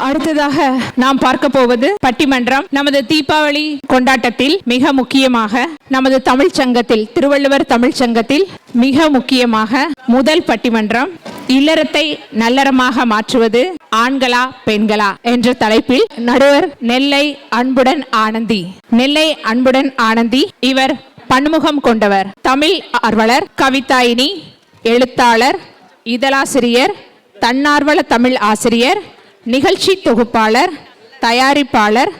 அடுத்ததாக நாம் பார்க்க போவது பட்டிமன்றம். நமது தீபாவளி கொண்டாட்டத்தில் மிக முக்கியமாக நமது தமிழ் சங்கத்தில், திருவள்ளுவர் தமிழ் சங்கத்தில் மிக முக்கியமாக முதல் பட்டிமன்றம், இல்லறத்தை நல்லறமாக மாற்றுவது ஆண்களா பெண்களா என்ற தலைப்பில் நடுவர் நெல்லை அன்புடன் ஆனந்தி. நெல்லை அன்புடன் ஆனந்தி இவர் பன்முகம் கொண்டவர். தமிழ் ஆர்வலர், கவிதாயினி, எழுத்தாளர், இதழாசிரியர், தன்னார்வல தமிழ் ஆசிரியர், நிகழ்ச்சி தொகுப்பாளர், தயாரிப்பாளர்,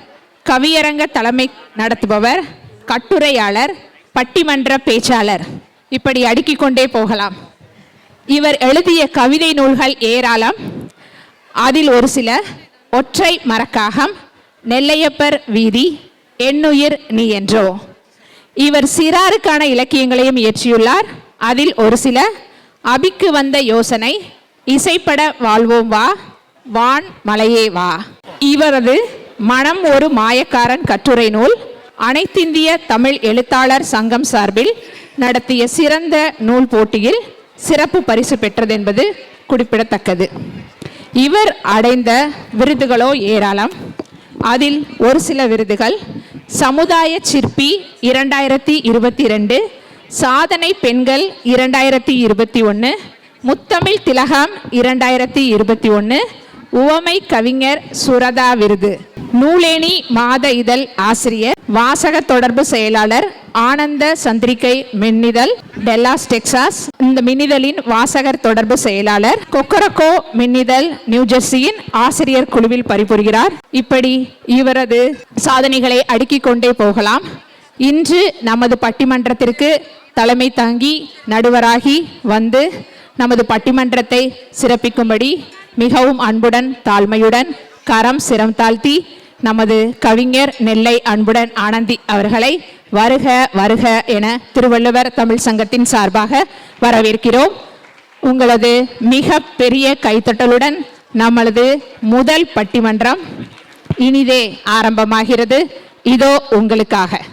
கவியரங்க தலைமை நடத்துபவர், கட்டுரையாளர், பட்டிமன்ற பேச்சாளர், இப்படி அடுக்கிக் கொண்டே போகலாம். இவர் எழுதிய கவிதை நூல்கள் ஏராளம். அதில் ஒரு சில: ஒற்றை மரக்காகம், நெல்லையப்பர் வீதி, என்னுயிர் நீ என்றோ. இவர் சிறாருக்கான இலக்கியங்களையும் இயற்றியுள்ளார். அதில் ஒரு சில: அபிக்கு வந்த யோசனை, இசைப்பட வாழ்வோம் வா, வான் மலையே வா. இவரது மனம் ஒரு மாயக்காரன் கட்டுரை நூல் அனைத்திந்திய தமிழ் எழுத்தாளர் சங்கம் சார்பில் நடத்திய சிறந்த நூல் போட்டியில் சிறப்பு பரிசு பெற்றது என்பது குறிப்பிடத்தக்கது. இவர் அடைந்த விருதுகளோ ஏராளம். அதில் ஒரு சில விருதுகள்: சமுதாய சிற்பி 2022, சாதனை பெண்கள் 2021, முத்தமிழ் திலகம் 2021, உவமை கவிஞர் சுரதா விருது. நூலேணி மாத இதழ் ஆசிரியர், வாசக தொடர்பு செயலாளர், ஆனந்த சந்திரிகை மின்னிதழ், டெல்லாஸ் டெக்சாஸ் இந்த மின்னிதழின் வாசகர் தொடர்பு செயலாளர், கொக்கரக்கோ மின்னிதழ் நியூஜெர்சியின் ஆசிரியர் குழுவில் பணிபுரிகிறார். இப்படி இவரது சாதனைகளை அடுக்கிக் கொண்டே போகலாம். இன்று நமது பட்டிமன்றத்திற்கு தலைமை தாங்கி நடுவராகி வந்து நமது பட்டிமன்றத்தை சிறப்பிக்கும்படி மிகவும் அன்புடன் தாழ்மையுடன் கரம் சிரம் தாழ்த்தி நமது கவிஞர் நெல்லை அன்புடன் ஆனந்தி அவர்களை வருக வருக என திருவள்ளுவர் தமிழ் சங்கத்தின் சார்பாக வரவேற்கிறோம். உங்களது மிக பெரிய கைத்தட்டலுடன் நம்மளது முதல் பட்டிமன்றம் இனிதே ஆரம்பமாகிறது. இதோ உங்களுக்காக.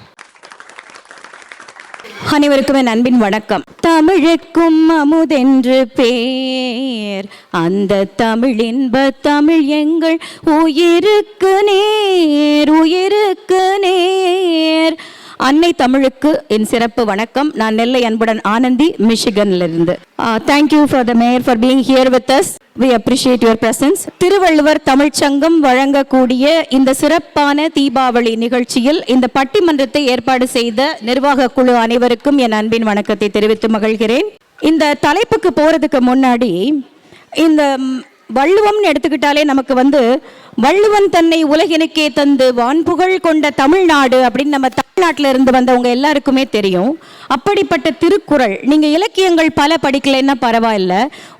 அனைவருக்கும் என் அன்பின் வணக்கம். தமிழுக்கும் அமுதென்று பேர், அந்த தமிழ் இன்ப தமிழ் எங்கள் உயிருக்கு நேர், உயிருக்கு நேர். அன்னை தமிழுக்கு என் சிறப்பு வணக்கம். நான் நெல்லை அன்புடன் ஆனந்தி, மிஷிகன்ல இருந்து. Thank you for the mayor for being here with us. We appreciate your presence. Thiruvalluvar தமிழ்ச் சங்கம் வழங்கக்கூடிய இந்த சிறப்பான தீபாவளி நிகழ்ச்சியில் இந்த பட்டிமன்றத்தை ஏற்பாடு செய்த நிர்வாக குழு அனைவருக்கும் என் அன்பின் வணக்கத்தை தெரிவித்து மகிழ்கிறேன். இந்த தலைப்புக்கு போறதுக்கு முன்னாடி, இந்த வள்ளுவம்னு எடுத்துக்கிட்டாலே நமக்கு வள்ளுவன் தன்னை உலகினுக்கே தந்து வான்புகழ் கொண்ட தமிழ்நாடு அப்படின்னு நம்ம தமிழ்நாட்டில் இருந்து வந்தவங்க எல்லாருக்குமே தெரியும். அப்படிப்பட்ட திருக்குறள், நீங்கள் இலக்கியங்கள் பல படிக்கலைன்னா பரவாயில்ல,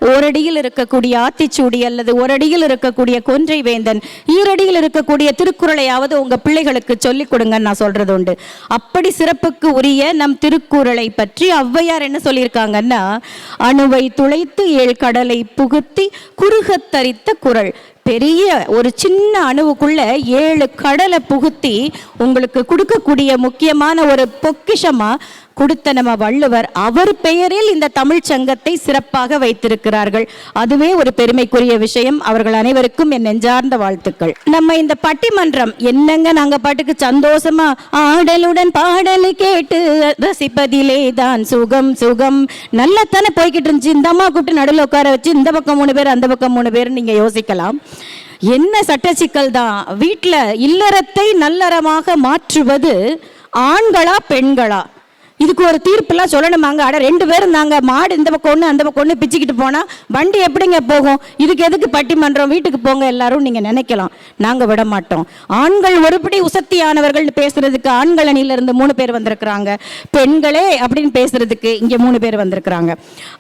ஓரடியில் இருக்கக்கூடிய ஆத்திச்சூடி அல்லது ஓரடியில் இருக்கக்கூடிய கொன்றை வேந்தன், ஈரடியில் இருக்கக்கூடிய திருக்குறளையாவது உங்கள் பிள்ளைகளுக்கு சொல்லிக் கொடுங்கன்னு நான் சொல்கிறது உண்டு. அப்படி சிறப்புக்கு உரிய நம் திருக்குறளை பற்றி ஔவையார் என்ன சொல்லியிருக்காங்கன்னா, அணுவை துளைத்து 7 கடலை புகுத்தி குறுகத்தரித்த குறள். பெரிய ஒரு சின்ன அணுவுக்குள்ள 7 கடலை புகுத்தி உங்களுக்கு கொடுக்கக்கூடிய முக்கியமான ஒரு பொக்கிஷமா கொடுத்த நம்ம வள்ளுவர், அவர் பெயரில் இந்த தமிழ் சங்கத்தை சிறப்பாக வைத்திருக்கிறார்கள். அதுவே ஒரு பெருமைக்குரிய விஷயம். அவர்கள் அனைவருக்கும் என் நெஞ்சார்ந்த வாழ்த்துக்கள். நம்ம இந்த பட்டிமன்றம் என்னங்க, நாங்க பாட்டுக்கு சந்தோஷமா ஆடலுடன் பாடலை கேட்டு ரசிப்பதிலே தான் சுகம் சுகம் நல்லத்தானே போய்கிட்டு இருந்துச்சு. இந்த அம்மா கூப்பிட்டு நடுவில் உட்கார வச்சு இந்த பக்கம் 3 பேர் அந்த பக்கம் 3 பேர் நீங்க யோசிக்கலாம். என்ன சட்ட சிக்கல் தான். வீட்டில் இல்லறத்தை நல்லறமாக மாற்றுவது ஆண்களா பெண்களா? இதுக்கு ஒரு தீர்ப்புலாம் சொல்லணுமாங்க? 2 பேரும் நாங்க மாடு இந்த பக்கம் ஒன்று அந்த பக்கம் ஒன்று பிச்சுக்கிட்டு போனா வண்டி எப்படிங்க போகும்? இதுக்கு எதுக்கு பட்டிமன்றம்? வீட்டுக்கு போங்க எல்லாரும் நீங்க நினைக்கலாம். நாங்க விட மாட்டோம். ஆண்கள் ஒருபடி உசத்தியானவர்கள் பேசுறதுக்கு ஆண்கள் அணியில இருந்து 3 பேர் வந்திருக்கிறாங்க. பெண்களே அப்படின்னு பேசுறதுக்கு இங்க 3 பேர் வந்திருக்கிறாங்க.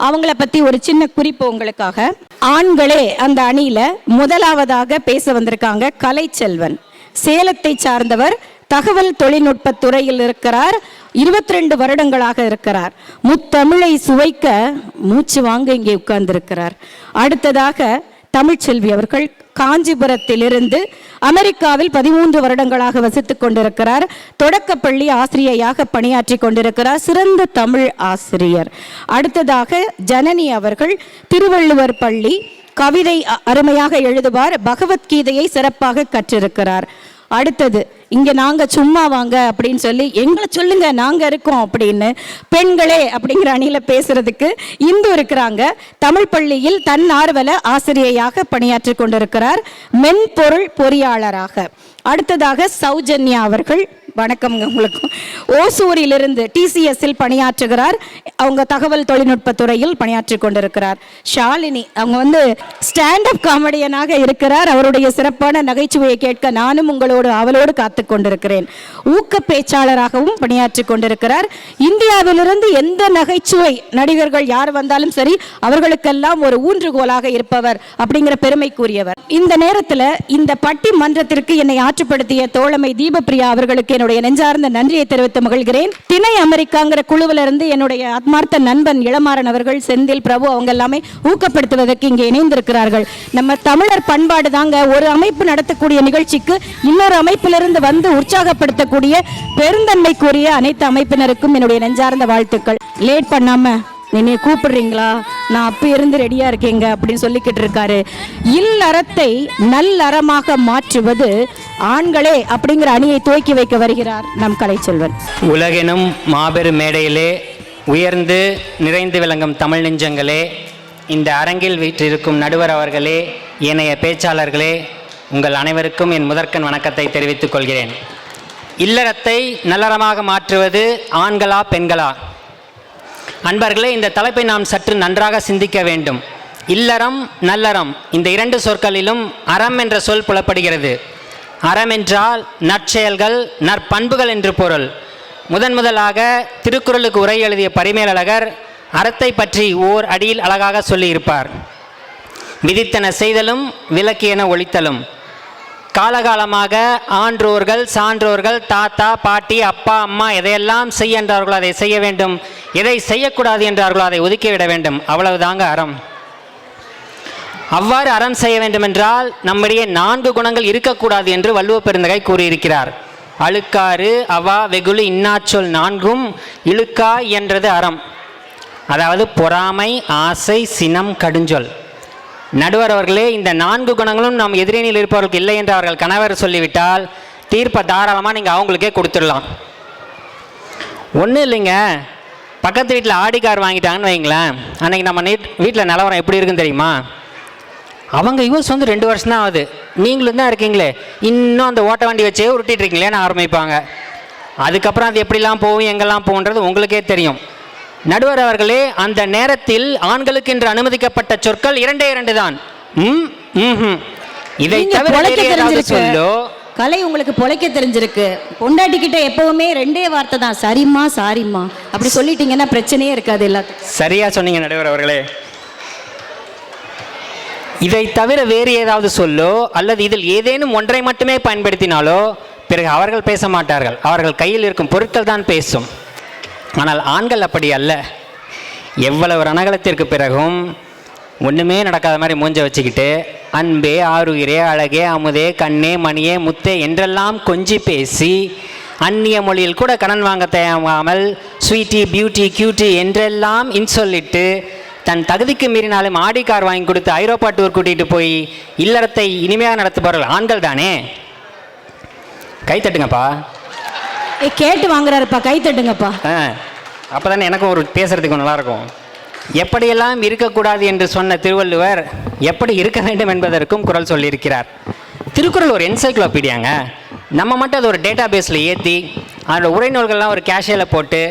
அவங்கள பத்தி ஒரு சின்ன குறிப்பு உங்களுக்காக. ஆண்களே அந்த அணியில முதலாவதாக பேச வந்திருக்காங்க கலைச்செல்வன். சேலத்தை சார்ந்தவர், தகவல் தொழில்நுட்ப துறையில் இருக்கிறார். 22 வருடங்களாக இருக்கிறார். முத்தமிழை சுவைக்க மூச்சு வாங்க இங்கே உட்கார்ந்திருக்கிறார். அடுத்ததாக தமிழ்ச்செல்வி அவர்கள் காஞ்சிபுரத்திலிருந்து அமெரிக்காவில் 13 வருடங்களாக வசித்துக் கொண்டிருக்கிறார். தொடக்கப்பள்ளி ஆசிரியையாக பணியாற்றி கொண்டிருக்கிறார். சிறந்த தமிழ் ஆசிரியர். அடுத்ததாக ஜனனி அவர்கள் திருவள்ளுவர் பள்ளி கவிதை அருமையாக எழுதுவார், பகவத்கீதையை சிறப்பாக கற்றிருக்கிறார். அடுத்தது இங்க நாங்க சும்மா வாங்க அப்படின்னு சொல்லி எங்களை சொல்லுங்க நாங்க இருக்கோம் அப்படின்னு பெண்களே அப்படிங்கிற அணியில பேசுறதுக்கு இந்து இருக்கிறாங்க. தமிழ் பள்ளியில் தன்னார்வல ஆசிரியையாக பணியாற்றி கொண்டிருக்கிறார், மென்பொருள் பொறியாளராக. அடுத்ததாக சௌஜன்யா அவர்கள், வணக்கம் உங்களுக்கும். ஓசூரிலிருந்து டிசிஎஸ்ஸில் பணியாற்றுகிறார், அவங்க தகவல் தொழில்நுட்பத் துறையில் பணியாற்றி கொண்டிருக்கிறார். ஷாலினி அவங்க ஸ்டாண்டப் காமெடியனாக இருக்கிறார். அவருடைய சிறப்பான நகைச்சுவையை கேட்க நானும் உங்களோடு அவளோடு காத்து கொண்டிருக்கிறேன். ஊக்க பேச்சாளராகவும் பணியாற்றி கொண்டிருக்கிறார். இந்தியாவிலிருந்து எந்த நகைச்சுவை நடிகர்கள் யார் வந்தாலும் சரி அவர்களுக்கெல்லாம் ஒரு ஊன்றுகோலாக இருப்பவர் அப்படிங்கிற பெருமைக்குரியவர். இந்த நேரத்தில் இந்த பட்டி மன்றத்திற்கு என்னை ஆற்றுப்படுத்திய தோழமை தீபப்பிரியா அவர்களுக்கு என்னுடைய நெஞ்சார்ந்த நன்றியை தெரிவித்து மகிழ்கிறேன். திணை அமெரிக்காங்கிற குழுவில இருந்து என்னுடைய ஆத்மார்த்த நண்பன் இளமாறன் அவர்கள், செந்தில், பிரபு அவங்க எல்லாமே ஊக்கப்படுத்துவதற்கு இங்கே இணைந்திருக்கிறார்கள். நம்ம தமிழர் பண்பாடு தாங்க, ஒரு அமைப்பு நடத்தக்கூடிய நிகழ்ச்சிக்கு இன்னொரு அமைப்பிலிருந்து வந்து உற்சாகப்படுத்தக்கூடிய பெருந்தன்மைக்குரிய அனைத்து அமைப்பினருக்கும் என்னுடைய நெஞ்சார்ந்த வாழ்த்துக்கள். லேட் பண்ணாம என்னை கூப்பிடுறீங்களா, நான் அப்ப இருந்து ரெடியா இருக்கேங்க அப்படின்னு சொல்லிக்கிட்டு இருக்காரு. இல்லறத்தை நல்லறமாக மாற்றுவது ஆண்களே அப்படிங்கிற அணியை துவக்கி வைக்க வருகிறார் நம் கலைச்செல்வன். உலகெனும் மாபெரும் மேடையிலே உயர்ந்து நிறைந்து விளங்கும் தமிழ் நெஞ்சங்களே, இந்த அரங்கில் வீற்றிருக்கும் நடுவர் அவர்களே, ஏனைய பேச்சாளர்களே, உங்கள் அனைவருக்கும் என் முதற்கண் வணக்கத்தை தெரிவித்துக் கொள்கிறேன். இல்லறத்தை நல்லறமாக மாற்றுவது ஆண்களா பெண்களா? அன்பர்களே, இந்த தலைப்பை நாம் சற்று நன்றாக சிந்திக்க வேண்டும். இல்லறம் நல்லறம் இந்த இரண்டு சொற்களிலும் அறம் என்ற சொல் புலப்படுகிறது. அறம் என்றால் நற்செயல்கள், நற்பண்புகள் என்று பொருள். முதலாக திருக்குறளுக்கு உரை எழுதிய பரிமேலழகர் அறத்தை பற்றி ஓர் அடியில் அழகாக சொல்லியிருப்பார். விதித்தன செய்தலும் விலக்கியன ஒழித்தலும். காலகாலமாக ஆன்றோர்கள், சான்றோர்கள், தாத்தா, பாட்டி, அப்பா, அம்மா எதையெல்லாம் செய்ய என்றார்களோ அதை செய்ய வேண்டும், எதை செய்யக்கூடாது என்றார்களோ அதை ஒதுக்கிவிட வேண்டும். அவ்வளவுதாங்க அறம். அவ்வாறு அறம் செய்ய வேண்டுமென்றால் நம்முடைய 4 குணங்கள் இருக்கக்கூடாது என்று வள்ளுவ பெருந்தகை கூறியிருக்கிறார். அழுக்காறு, அவா, வெகுளு, இன்னாச்சொல் 4ம் இழுக்கா என்றது அறம். அதாவது பொறாமை, ஆசை, சினம், கடுஞ்சொல். நடுவர் அவர்களே, இந்த 4 குணங்களும் நம் எதிரணியில் இருப்பவர்களுக்கு இல்லை என்று அவர்கள் கணவர் சொல்லிவிட்டால் தீர்ப்பை தாராளமாக நீங்கள் அவங்களுக்கே கொடுத்துடலாம். ஒன்றும் இல்லைங்க, பக்கத்து வீட்டில் ஆடி கார் வாங்கிட்டாங்கன்னு வைங்களேன், அன்றைக்கி நம்ம வீட்டில் நிலவரம் எப்படி இருக்குன்னு தெரியுமா? அவங்க யூஸ் 2 வருஷம் தான் ஆகுது, நீங்களும் தான் இருக்கீங்களே, இன்னும் அந்த ஓட்ட வண்டி வச்சே உருட்டிட்டு இருக்கீங்களேன்னு ஆரம்பிப்பாங்க. அதுக்கப்புறம் அது எப்படிலாம் போகும், எங்கெல்லாம் போகுன்றது உங்களுக்கே தெரியும். நடுவர் அவர்களே, அந்த நேரத்தில் ஆண்களுக்கு என்று அனுமதிக்கப்பட்ட சொற்கள் 2 தான். இதை தவிர சொல்லோ கலை உங்களுக்கு பொழைக்க தெரிஞ்சிருக்கு. பொண்டாட்டி கிட்ட எப்பவுமே 2 வார்த்தை தான், சரிம்மா சாரிம்மா அப்படி சொல்லிட்டீங்கன்னா பிரச்சனையே இருக்காது. எல்லாத்துக்கும் சரியா சொன்னீங்க நடுவர் அவர்களே. இதை தவிர வேறு ஏதாவது சொல்லோ அல்லது இதில் ஏதேனும் ஒன்றை மட்டுமே பயன்படுத்தினாலோ பிறகு அவர்கள் பேச மாட்டார்கள், அவர்கள் கையில் இருக்கும் பொருட்கள் தான் பேசும். ஆனால் ஆண்கள் அப்படி அல்ல. எவ்வளவு ரணகலத்திற்கு பிறகும் ஒன்றுமே நடக்காத மாதிரி மூஞ்ச வச்சுக்கிட்டு அன்பே, ஆருயிரே, அழகே, அமுதே, கண்ணே, மணியே, முத்தே என்றெல்லாம் கொஞ்சி பேசி அந்நிய மொழியில் கூட கடன் வாங்க தேயாமல் ஸ்வீட்டி, பியூட்டி, கியூட்டி என்றெல்லாம் சொல்லிட்டு தன் தகுதிக்கு மீறினாலும் ஆடி கார் வாங்கி கொடுத்து ஐரோப்பா டூர் கூட்டிகிட்டு போய் இல்லறத்தை இனிமையாக நடத்துபவர்கள் ஆண்கள் தானே. கைத்தட்டுங்கப்பா. கேட்டு வாங்குறாருப்பா, கை தட்டுங்கப்பா. அப்போ தானே எனக்கும் ஒரு பேசுறதுக்கு நல்லாயிருக்கும். எப்படியெல்லாம் இருக்கக்கூடாது என்று சொன்ன திருவள்ளுவர் எப்படி இருக்க வேண்டும் என்பதற்கும் குறள் சொல்லியிருக்கிறார். திருக்குறள் ஒரு என்சைக்ளோபீடியாங்க. நம்ம மட்டும் அது ஒரு டேட்டா பேஸில் ஏற்றி அதோட உரைநூல்கள்லாம் ஒரு கேஷியில் போட்டு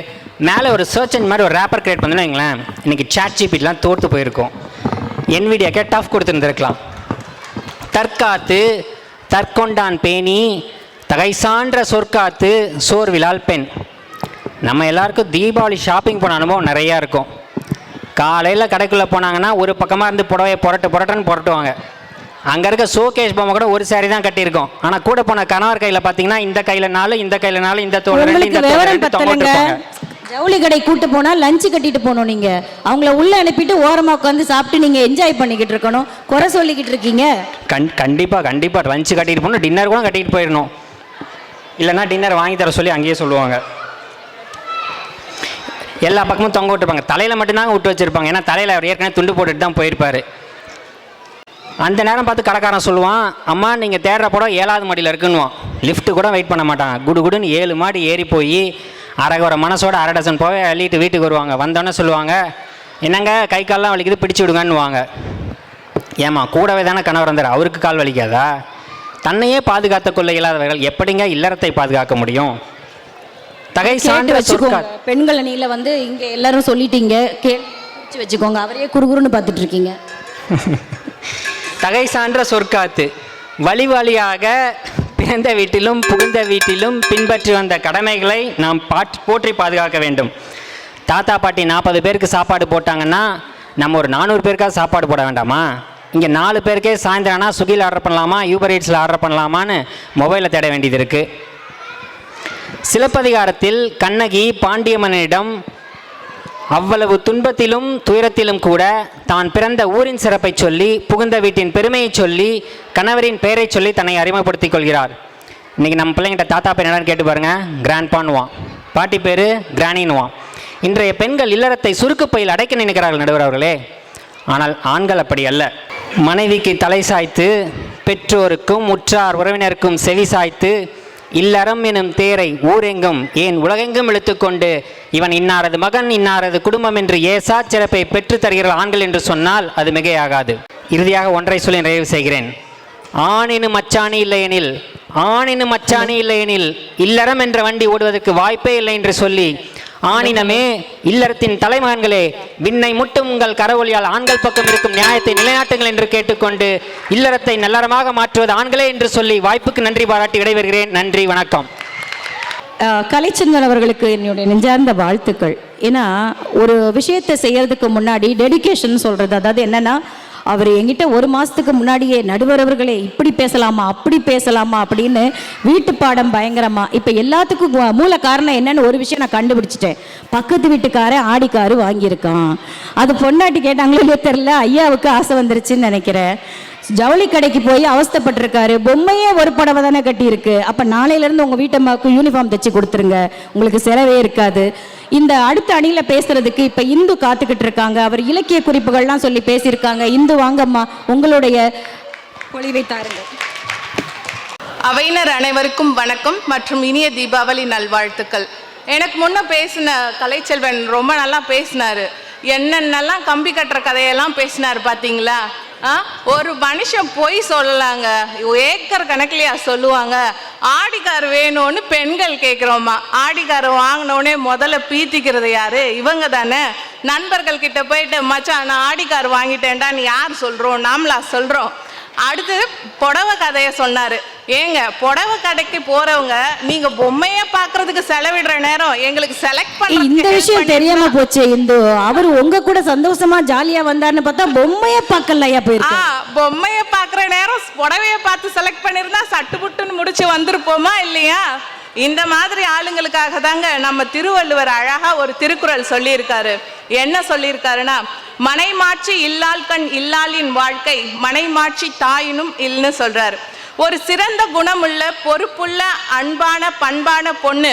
மேலே ஒரு சர்ச் என்ஜின் மாதிரி ஒரு ரேப்பர் கிரியேட் பண்ணணும்னு வைங்களேன், இன்றைக்கி சாட் ஜிபிடிலாம் தோற்று போயிருக்கும். என்விடியாக்கே டஃப் கொடுத்துருந்துருக்கலாம். தற்காத்து தற்கொண்டான் பேணி தகை சான்ற சொற்காத்து சோர்விலால் பெண். நம்ம எல்லாருக்கும் தீபாவளி ஷாப்பிங் போன அனுபவம் நிறையா இருக்கும். காலையில் கடைக்குள்ளே போனாங்கன்னா ஒரு பக்கமாக இருந்து புடவையை புரட்டுன்னு புரட்டுவாங்க. அங்கே இருக்க ஷோகேஷ் பொம்மை கூட ஒரு சாரி தான் கட்டியிருக்கோம். ஆனால் கூட போன கணவர் கையில் பார்த்தீங்கன்னா இந்த கையில் 4, இந்த கையில் 4, இந்த தோல் 2, இந்த தோல் 2 ஜவுளி கடை கூட்டு போனா லஞ்சு கட்டிட்டு போகணும். நீங்க அவங்கள உள்ள அனுப்பிட்டு ஓரமா உட்காந்து சாப்பிட்டு நீங்க என்ஜாய் பண்ணிக்கிட்டு இருக்கணும், குறை சொல்லிக்கிட்டு இருக்கீங்க. கண்டிப்பா லஞ்சு கட்டிட்டு போகணும், டின்னர் கூட கட்டிட்டு போயிடணும். இல்லைன்னா டின்னர் வாங்கி தர சொல்லி அங்கேயே சொல்லுவாங்க. எல்லா பக்கமும் தொங்க விட்டுருப்பாங்க, தலையில் மட்டும்தாங்க விட்டு வச்சுருப்பாங்க. ஏன்னா தலையில் அவர் ஏற்கனவே துண்டு போட்டுட்டு தான் போயிருப்பார். அந்த நேரம் பார்த்து கடைக்காரன் சொல்லுவான், அம்மா நீங்கள் தேடுற படம் 7வது மாடியில் இருக்குன்னுவான். லிஃப்ட்டு கூட வெயிட் பண்ண மாட்டாங்க, குடுன்னு 7 மாடி ஏறி போய் அரை மனசோட 1/2 டசன் போய் அள்ளிட்டு வீட்டுக்கு வருவாங்க. வந்தோடனே சொல்லுவாங்க, என்னங்க கை கால்லாம் வலிக்குது பிடிச்சி விடுங்கன்னுவாங்க. ஏமா கூடவே தானே கணவர் வந்தார், அவருக்கு கால் வலிக்காதா? தன்னையே பாதுகாத்து கொள்ள இயலாதவர்கள் எப்படிங்க இல்லறத்தை பாதுகாக்க முடியும்? தகை சான்ற சொற்காத்து. பெண்கள் அணியில் வந்து இங்கே எல்லாரும் சொல்லிட்டீங்க, கேட்டு வச்சுக்கோங்க. அவரையே குறுகுறுன்னு பார்த்துட்டு இருக்கீங்க. தகை சான்ற சொற்காத்து. வழி வழியாக பிறந்த வீட்டிலும் புகுந்த வீட்டிலும் பின்பற்றி வந்த கடமைகளை நாம் போற்றி பாதுகாக்க வேண்டும். தாத்தா பாட்டி 40 பேருக்கு சாப்பாடு போட்டாங்கன்னா நம்ம ஒரு 400 பேருக்காக சாப்பாடு போட வேண்டாமா? இங்கே 4 பேருக்கே சாயந்தரம்னா ஸ்விக்கியில் ஆர்டர் பண்ணலாமா, யூபர் ஈட்ஸில் ஆர்டர் பண்ணலாமான்னு மொபைலில் தேட வேண்டியது இருக்குது. சிலப்பதிகாரத்தில் கண்ணகி பாண்டியமன்னனிடம் அவ்வளவு துன்பத்திலும் துயரத்திலும் கூட தான் பிறந்த ஊரின் சிறப்பை சொல்லி, புகுந்த வீட்டின் பெருமையை சொல்லி, கணவரின் பெயரை சொல்லி தன்னை அறிமுகப்படுத்திக் கொள்கிறார். இன்றைக்கி நம்ம பிள்ளைங்கிட்ட தாத்தா பேர் என்னன்னு கேட்டு பாருங்கள், கிராண்ட்பான்னுவான். பாட்டி பேர் கிராணின்னுவான். இன்றைய பெண்கள் இல்லறத்தை சுருக்குப்பையில் அடைக்க நினைக்கிறார்கள் நடுவர் அவர்களே. ஆனால் ஆண்கள் அப்படி அல்ல. மனைவிக்கு தலை சாய்த்து, பெற்றோருக்கும் உற்றார் உறவினருக்கும் செவி சாய்த்து, இல்லறம் எனும் தேரை ஊரெங்கும் ஏன் உலகெங்கும் இழுத்துக்கொண்டு இவன் இன்னாரது மகன் இன்னாரது குடும்பம் என்று ஏசா சிறப்பை பெற்று தருகிற ஆண்கள் என்று சொன்னால் அது மிகையாகாது. இறுதியாக ஒன்றை சொல்லி நிறைவு செய்கிறேன். ஆணினும் அச்சாணி இல்லையெனில், ஆணினும் அச்சாணி இல்லையெனில் இல்லறம் என்ற வண்டி ஓடுவதற்கு வாய்ப்பே இல்லை என்று சொல்லி, ஆணினமே இல்லறத்தின் தலைமகன்களே விண்ணை முட்டும் உங்கள் கரவொலியால் ஆண்கள் பக்கம் இருக்கும் நியாயத்தை நிலைநாட்டுங்கள் என்று கேட்டுக்கொண்டு இல்லறத்தை நல்லறமாக மாற்றுவது ஆண்களே என்று சொல்லி வாய்ப்புக்கு நன்றி பாராட்டி விடைபெறுகிறேன். நன்றி, வணக்கம். கலைச்செல்வன் அவர்களுக்கு என்னுடைய நெஞ்சார்ந்த வாழ்த்துக்கள். ஏன்னா ஒரு விஷயத்தை செய்யறதுக்கு முன்னாடி டெடிகேஷன் சொல்றது, அதாவது என்னன்னா அவர் என்கிட்ட 1 மாதத்துக்கு முன்னாடியே நடுவர் அவர்களே இப்படி பேசலாமா அப்படி பேசலாமா அப்படின்னு வீட்டு பாடம் பயங்கரமா. இப்போ எல்லாத்துக்கும் மூல காரணம் என்னன்னு ஒரு விஷயம் நான் கண்டுபிடிச்சிட்டேன். பக்கத்து வீட்டுக்காரன் ஆடிக்காரு வாங்கியிருக்கான். அது பொண்டாட்டி கேட்டாங்களே தெரியல, ஐயாவுக்கு ஆசை வந்துருச்சுன்னு நினைக்கிறேன். ஜவுளி கடைக்கு போய் அவஸ்தைப்பட்டிருக்காரு. பொம்மையே ஒரு புடவை தானே கட்டியிருக்கு. அப்போ நாளையிலேருந்து உங்கள் வீட்டம்மாவுக்கு யூனிஃபார்ம் தைச்சி கொடுத்துருங்க, உங்களுக்கு செலவே இருக்காது. இந்த அடுத்த அணியில் பேசுறதுக்கு இப்போ இந்து காத்துக்கிட்டு இருக்காங்க. அவர் இலக்கிய குறிப்புகள்லாம் சொல்லி பேசியிருக்காங்க. இந்து வாங்கம்மா, உங்களுடைய பொழிவை தாருங்க. அவையினர் அனைவருக்கும் வணக்கம் மற்றும் இனிய தீபாவளி நல்வாழ்த்துக்கள். எனக்கு முன்ன பேசின கலைச்செல்வன் ரொம்ப நல்லா பேசினாரு. என்னென்னலாம் கம்பி கட்டுற கதையெல்லாம் பேசினார் பார்த்தீங்களா? ஒரு மனுஷன் போய் சொல்லலாங்க, ஏக்கர் கணக்கிலையா சொல்லுவாங்க. ஆடிக்கார் வேணும்னு பெண்கள் கேட்குறோமா, ஆடிக்கார் வாங்கினோடனே முதல்ல பீத்திக்கிறது யாரு? இவங்க தானே. நண்பர்கள் கிட்ட போயிட்டு மச்சான் நான் ஆடிக்கார் வாங்கிட்டேன்டான்னு யார் சொல்கிறோம்? நாமளா சொல்கிறோம். அடுத்து புடவை கதையை சொன்னார். ஏங்க புடவை கடைக்கு போறவங்க நீங்க பொம்மைய பாக்குறதுக்கு செலவிடுற நேரம் எங்களுக்கு செலக்ட் பண்ண இந்த விஷயம் தெரியாம போச்சு. இந்த அவர் உங்க கூட சந்தோஷமா ஜாலியா வந்தாருன்னு பார்த்தா பொம்மைய பார்க்கலையா போயிருக்கு. பொம்மைய பாக்குற நேரம் புடவைய பார்த்து செலக்ட் பண்ணிருந்தா சட்டு புட்டுன்னு முடிச்சு வந்திருப்போமா இல்லையா? இந்த மாதிரி ஆளுங்களுக்காக தாங்க நம்ம திருவள்ளுவர் அழகா ஒரு திருக்குறள் சொல்லியிருக்காரு. என்ன சொல்லியிருக்காருன்னா, மனை மாட்சி இல்லால் கண் இல்லாளின் வாழ்க்கை மனை மாட்சி தாயினும் இல்லைன்னு சொல்றாரு. ஒரு சிறந்த குணமுள்ள பொறுப்புள்ள அன்பான பண்பான பொண்ணு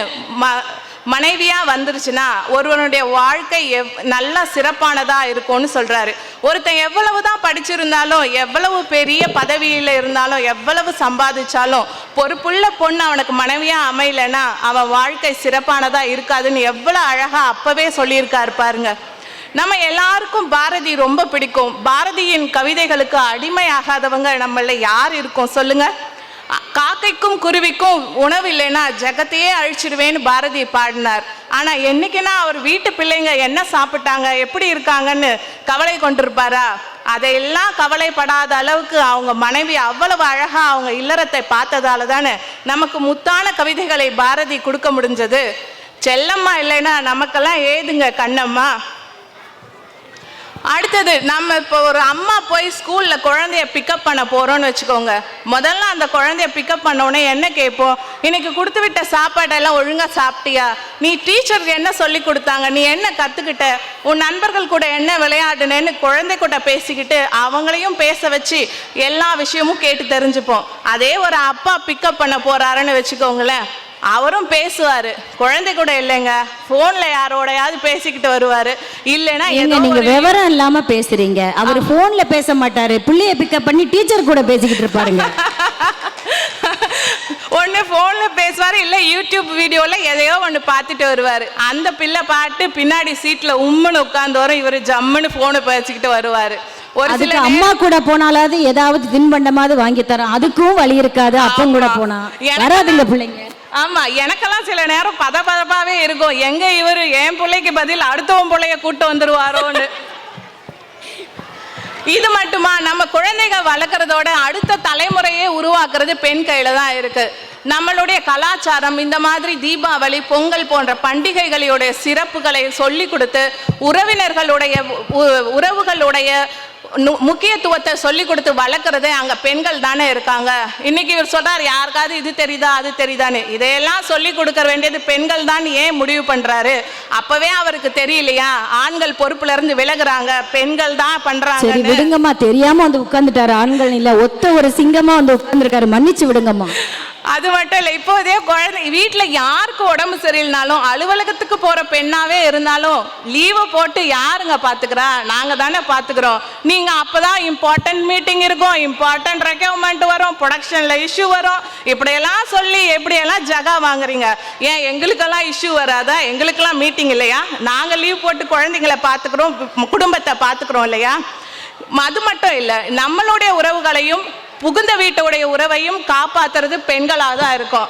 மனைவியா வந்துருச்சுன்னா ஒருவனுடைய வாழ்க்கை நல்லா சிறப்பானதா இருக்கும்னு சொல்றாரு. ஒருத்தன் எவ்வளவுதான் படிச்சிருந்தாலும், எவ்வளவு பெரிய பதவியில இருந்தாலும், எவ்வளவு சம்பாதிச்சாலும் பொறுப்புள்ள பொண்ணு அவனுக்கு மனைவியா அமையலன்னா அவன் வாழ்க்கை சிறப்பானதா இருக்காதுன்னு எவ்வளவு அழகா அப்பவே சொல்லியிருக்காரு பாருங்க. நம்ம எல்லாருக்கும் பாரதி ரொம்ப பிடிக்கும். பாரதியின் கவிதைகளுக்கு அடிமையாகாதவங்க நம்மள யார் இருக்கோம் சொல்லுங்க? காக்கைக்கும் குருவிக்கும் உணவு இல்லைன்னா ஜகத்தையே அழிச்சிடுவேன்னு பாரதி பாடினார். ஆனா என்னைக்குன்னா அவர் வீட்டு பிள்ளைங்க என்ன சாப்பிட்டாங்க, எப்படி இருக்காங்கன்னு கவலை கொண்டிருப்பாரா? அதையெல்லாம் கவலைப்படாத அளவுக்கு அவங்க மனைவி அவ்வளவு அழகா அவங்க இல்லறத்தை பார்த்ததால தானே நமக்கு முத்தான கவிதைகளை பாரதி கொடுக்க முடிஞ்சது. செல்லம்மா இல்லைன்னா நமக்கெல்லாம் ஏதுங்க கண்ணம்மா. அடுத்தது, நம்ம இப்போ ஒரு அம்மா போய் ஸ்கூலில் குழந்தைய பிக்கப் பண்ண போகிறோன்னு வச்சுக்கோங்க. முதல்ல அந்த குழந்தைய பிக்கப் பண்ணோடனே என்ன கேட்போம்? இன்னைக்கு கொடுத்து விட்ட சாப்பாடெல்லாம் ஒழுங்காக சாப்பிட்டியா? நீ டீச்சருக்கு என்ன சொல்லி கொடுத்தாங்க? நீ என்ன கற்றுக்கிட்ட? உன் நண்பர்கள் கூட என்ன விளையாடுனேன்னு குழந்தை கூட பேசிக்கிட்டு அவங்களையும் பேச வச்சு எல்லா விஷயமும் கேட்டு தெரிஞ்சுப்போம். அதே ஒரு அப்பா பிக்கப் பண்ண போகிறாருன்னு வச்சுக்கோங்களேன். அவரும் பேசுவார், குழந்தை கூட இல்லைங்க, ஃபோனில் யாரோடையாவது பேசிக்கிட்டு வருவார். இல்லைன்னா நீங்க விவரம் இல்லாம பேசுறீங்க. அவர் போன்ல பேச மாட்டாரு, பிள்ளைய பிக்கப் பண்ணி டீச்சர் கூட பேசிக்கிட்டு இருப்பாருங்க. ஒன்று ஃபோனில் பேசுவார், இல்லை யூடியூப் வீடியோவில் எதையோ ஒன்று பார்த்துட்டு வருவார். அந்த பிள்ளை பாட்டு பின்னாடி சீட்டில் உம்முன்னு உட்காந்து வரும், இவர் ஜம்முன்னு ஃபோனை பேசிக்கிட்டு வருவார். ஒரு சில அம்மா கூட போனாலாவது ஏதாவது தின்பண்டமாவது வாங்கி தரோம், அதுக்கும் வழி இருக்காது. அப்பம் கூட போனா வராதுங்க பிள்ளைங்க. ஆமா, எனக்கெல்லாம் சில நேரம் பதபதப்பாவே இருக்கும், எங்க இவரு என் பிள்ளைக்கு பதில் அடுத்தவன் பிள்ளைய கூட்டு வந்துருவாரோன்னு. இது மட்டுமா, நம்ம குழந்தைகள் வளர்க்கறதோட அடுத்த தலைமுறையே உருவாக்குறது பெண் கையில தான் இருக்கு. நம்மளுடைய கலாச்சாரம் இந்த மாதிரி தீபாவளி, பொங்கல் போன்ற பண்டிகைகளுடைய சிறப்புகளை சொல்லி கொடுத்து உறவினர்களுடைய உறவுகளுடைய முக்கியத்துவத்தை சொல்லி கொடுத்து வளர்க்குறது அங்கே பெண்கள் தானே இருக்காங்க. இன்னைக்கு இவர் சொல்றார், யாருக்காவது இது தெரியுதா அது தெரியுதான்னு. இதையெல்லாம் சொல்லி கொடுக்க வேண்டியது பெண்கள் தான் ஏன் முடிவு பண்றாரு? அப்பவே அவருக்கு தெரியலையா ஆண்கள் பொறுப்புல இருந்து விலகுறாங்க, பெண்கள் தான் பண்றாங்க. விடுங்கம்மா, தெரியாம வந்து உட்கார்ந்துட்டாரு. ஆண்கள் இல்ல, ஒத்த ஒரு சிங்கமா வந்து உட்கார்ந்துருக்காரு, மன்னிச்சு விடுங்கம்மா. அது மட்டும் இல்லை, இப்போதே குழந்தை வீட்டில் யாருக்கு உடம்பு சரியில்லைனாலும், அலுவலகத்துக்கு போகிற பெண்ணாவே இருந்தாலும் லீவை போட்டு யாருங்க பார்த்துக்கிறா? நாங்கள் தானே பார்த்துக்கிறோம். நீங்கள் அப்போ தான் இம்பார்ட்டன்ட் மீட்டிங் இருக்கும், இம்பார்ட்டன்ட் ரெக்யர்மெண்ட் வரும், ப்ரொடக்ஷனில் இஷ்யூ வரும், இப்படியெல்லாம் சொல்லி எப்படியெல்லாம் ஜகா வாங்குறீங்க. ஏன் எங்களுக்கெல்லாம் இஷ்யூ வராதா? எங்களுக்கெல்லாம் மீட்டிங் இல்லையா? நாங்கள் லீவ் போட்டு குழந்தைங்களை பார்த்துக்கிறோம், குடும்பத்தை பார்த்துக்கிறோம் இல்லையா? அது மட்டும் இல்லை, நம்மளுடைய உறவுகளையும் புகுந்த வீட்டோடைய உறவையும் காப்பாத்துறது பெண்களாக தான் இருக்கும்.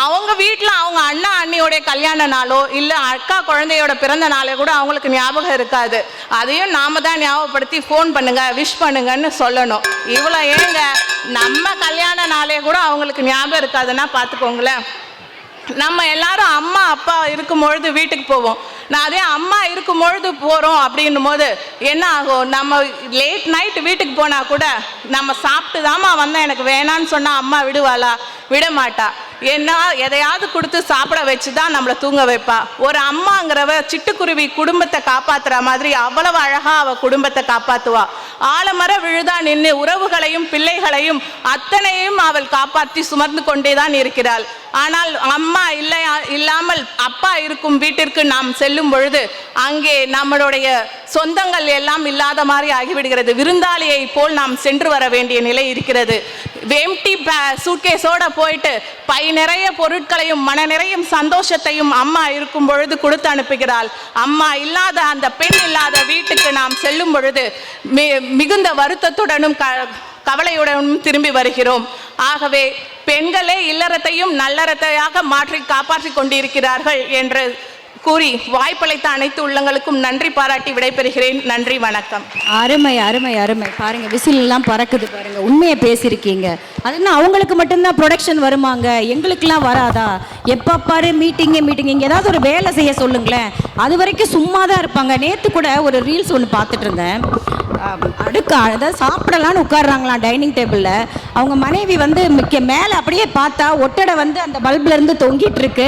அவங்க வீட்டில் அவங்க அண்ணா அண்ணியோடைய கல்யாண நாளோ இல்லை அக்கா குழந்தையோட பிறந்த நாளோ கூட அவங்களுக்கு ஞாபகம் இருக்காது. அதையும் நாம தான் ஞாபகப்படுத்தி ஃபோன் பண்ணுங்க, விஷ் பண்ணுங்கன்னு சொல்லணும். இவ்வளோ ஏங்க, நம்ம கல்யாண நாளே கூட அவங்களுக்கு ஞாபகம் இருக்காதுன்னா பார்த்துக்கோங்களேன். நம்ம எல்லாரும் அம்மா அப்பா இருக்கும் பொழுது வீட்டுக்கு போவோம். நான் அதே அம்மா இருக்கும் பொழுது போகிறோம் அப்படின்னும் போது என்ன ஆகும்? நம்ம லேட் நைட் வீட்டுக்கு போனால் கூட நம்ம சாப்பிட்டு தாம்மா வந்தேன், எனக்கு வேணான்னு சொன்னால் அம்மா விடுவாளா? விட மாட்டா. ஏன்னா எதையாவது கொடுத்து சாப்பிட வச்சு தான் நம்மளை தூங்க வைப்பா. ஒரு அம்மாங்கிறவ சிட்டுக்குருவி குடும்பத்தை காப்பாற்றுற மாதிரி அவ்வளவு அழகாக அவள் குடும்பத்தை காப்பாற்றுவா. ஆலமர விழுதா நின்று உறவுகளையும் பிள்ளைகளையும் அத்தனையும் அவள் காப்பாற்றி சுமந்து கொண்டே தான் இருக்கிறாள். ஆனால் அம்மா இல்லாமல் அப்பா இருக்கும் வீட்டிற்கு நாம் செல்லும் பொழுது அங்கே நம்மளுடைய சொந்தங்கள் எல்லாம் இல்லாத மாதிரி ஆகிவிடுகிறது. விருந்தாளியை போல் நாம் சென்று வர வேண்டிய நிலை இருக்கிறது. எம்டி சூட்கேஸோட போயிட்டு பை நிறைய பொருட்களையும் மன நிறையும் சந்தோஷத்தையும் அம்மா இருக்கும் பொழுது கொடுத்து அனுப்புகிறாள். அம்மா இல்லாத அந்த பெண் இல்லாத வீட்டுக்கு நாம் செல்லும் பொழுது மிகுந்த வருத்தத்துடனும் கவலையுடனும் திரும்பி வருகிறோம். ஆகவே பெண்களே இல்லறத்தையும் நல்லறத்தையாக மாற்றி காப்பாற்றி கொண்டிருக்கிறார்கள் என்று கூறி வாய்ப்பளித்த அனைத்து உள்ளங்களுக்கும் நன்றி பாராட்டி விடைபெறுகிறேன். நன்றி, வணக்கம். அருமை அருமை அருமை. பாருங்க, விசில் எல்லாம் பறக்குது பாருங்க. உண்மையை பேசியிருக்கீங்க. அதுன்னா அவங்களுக்கு மட்டும்தான் ப்ரொடக்ஷன் வருமாங்க, எங்களுக்கெல்லாம் வராதா? எப்போ பாரு மீட்டிங்கு இங்கே ஏதாவது ஒரு வேலை செய்ய சொல்லுங்களேன். அது வரைக்கும் சும்மா தான் இருப்பாங்க. நேற்று கூட ஒரு ரீல்ஸ் ஒன்று பார்த்துட்டு இருந்தேன். அதாவது சாப்பிடலான்னு உட்காடுறாங்களாம் டைனிங் டேபிளில். அவங்க மனைவி வந்து மேலே அப்படியே பார்த்தா ஒட்டடை வந்து அந்த பல்பில் இருந்து தொங்கிட்டு இருக்கு.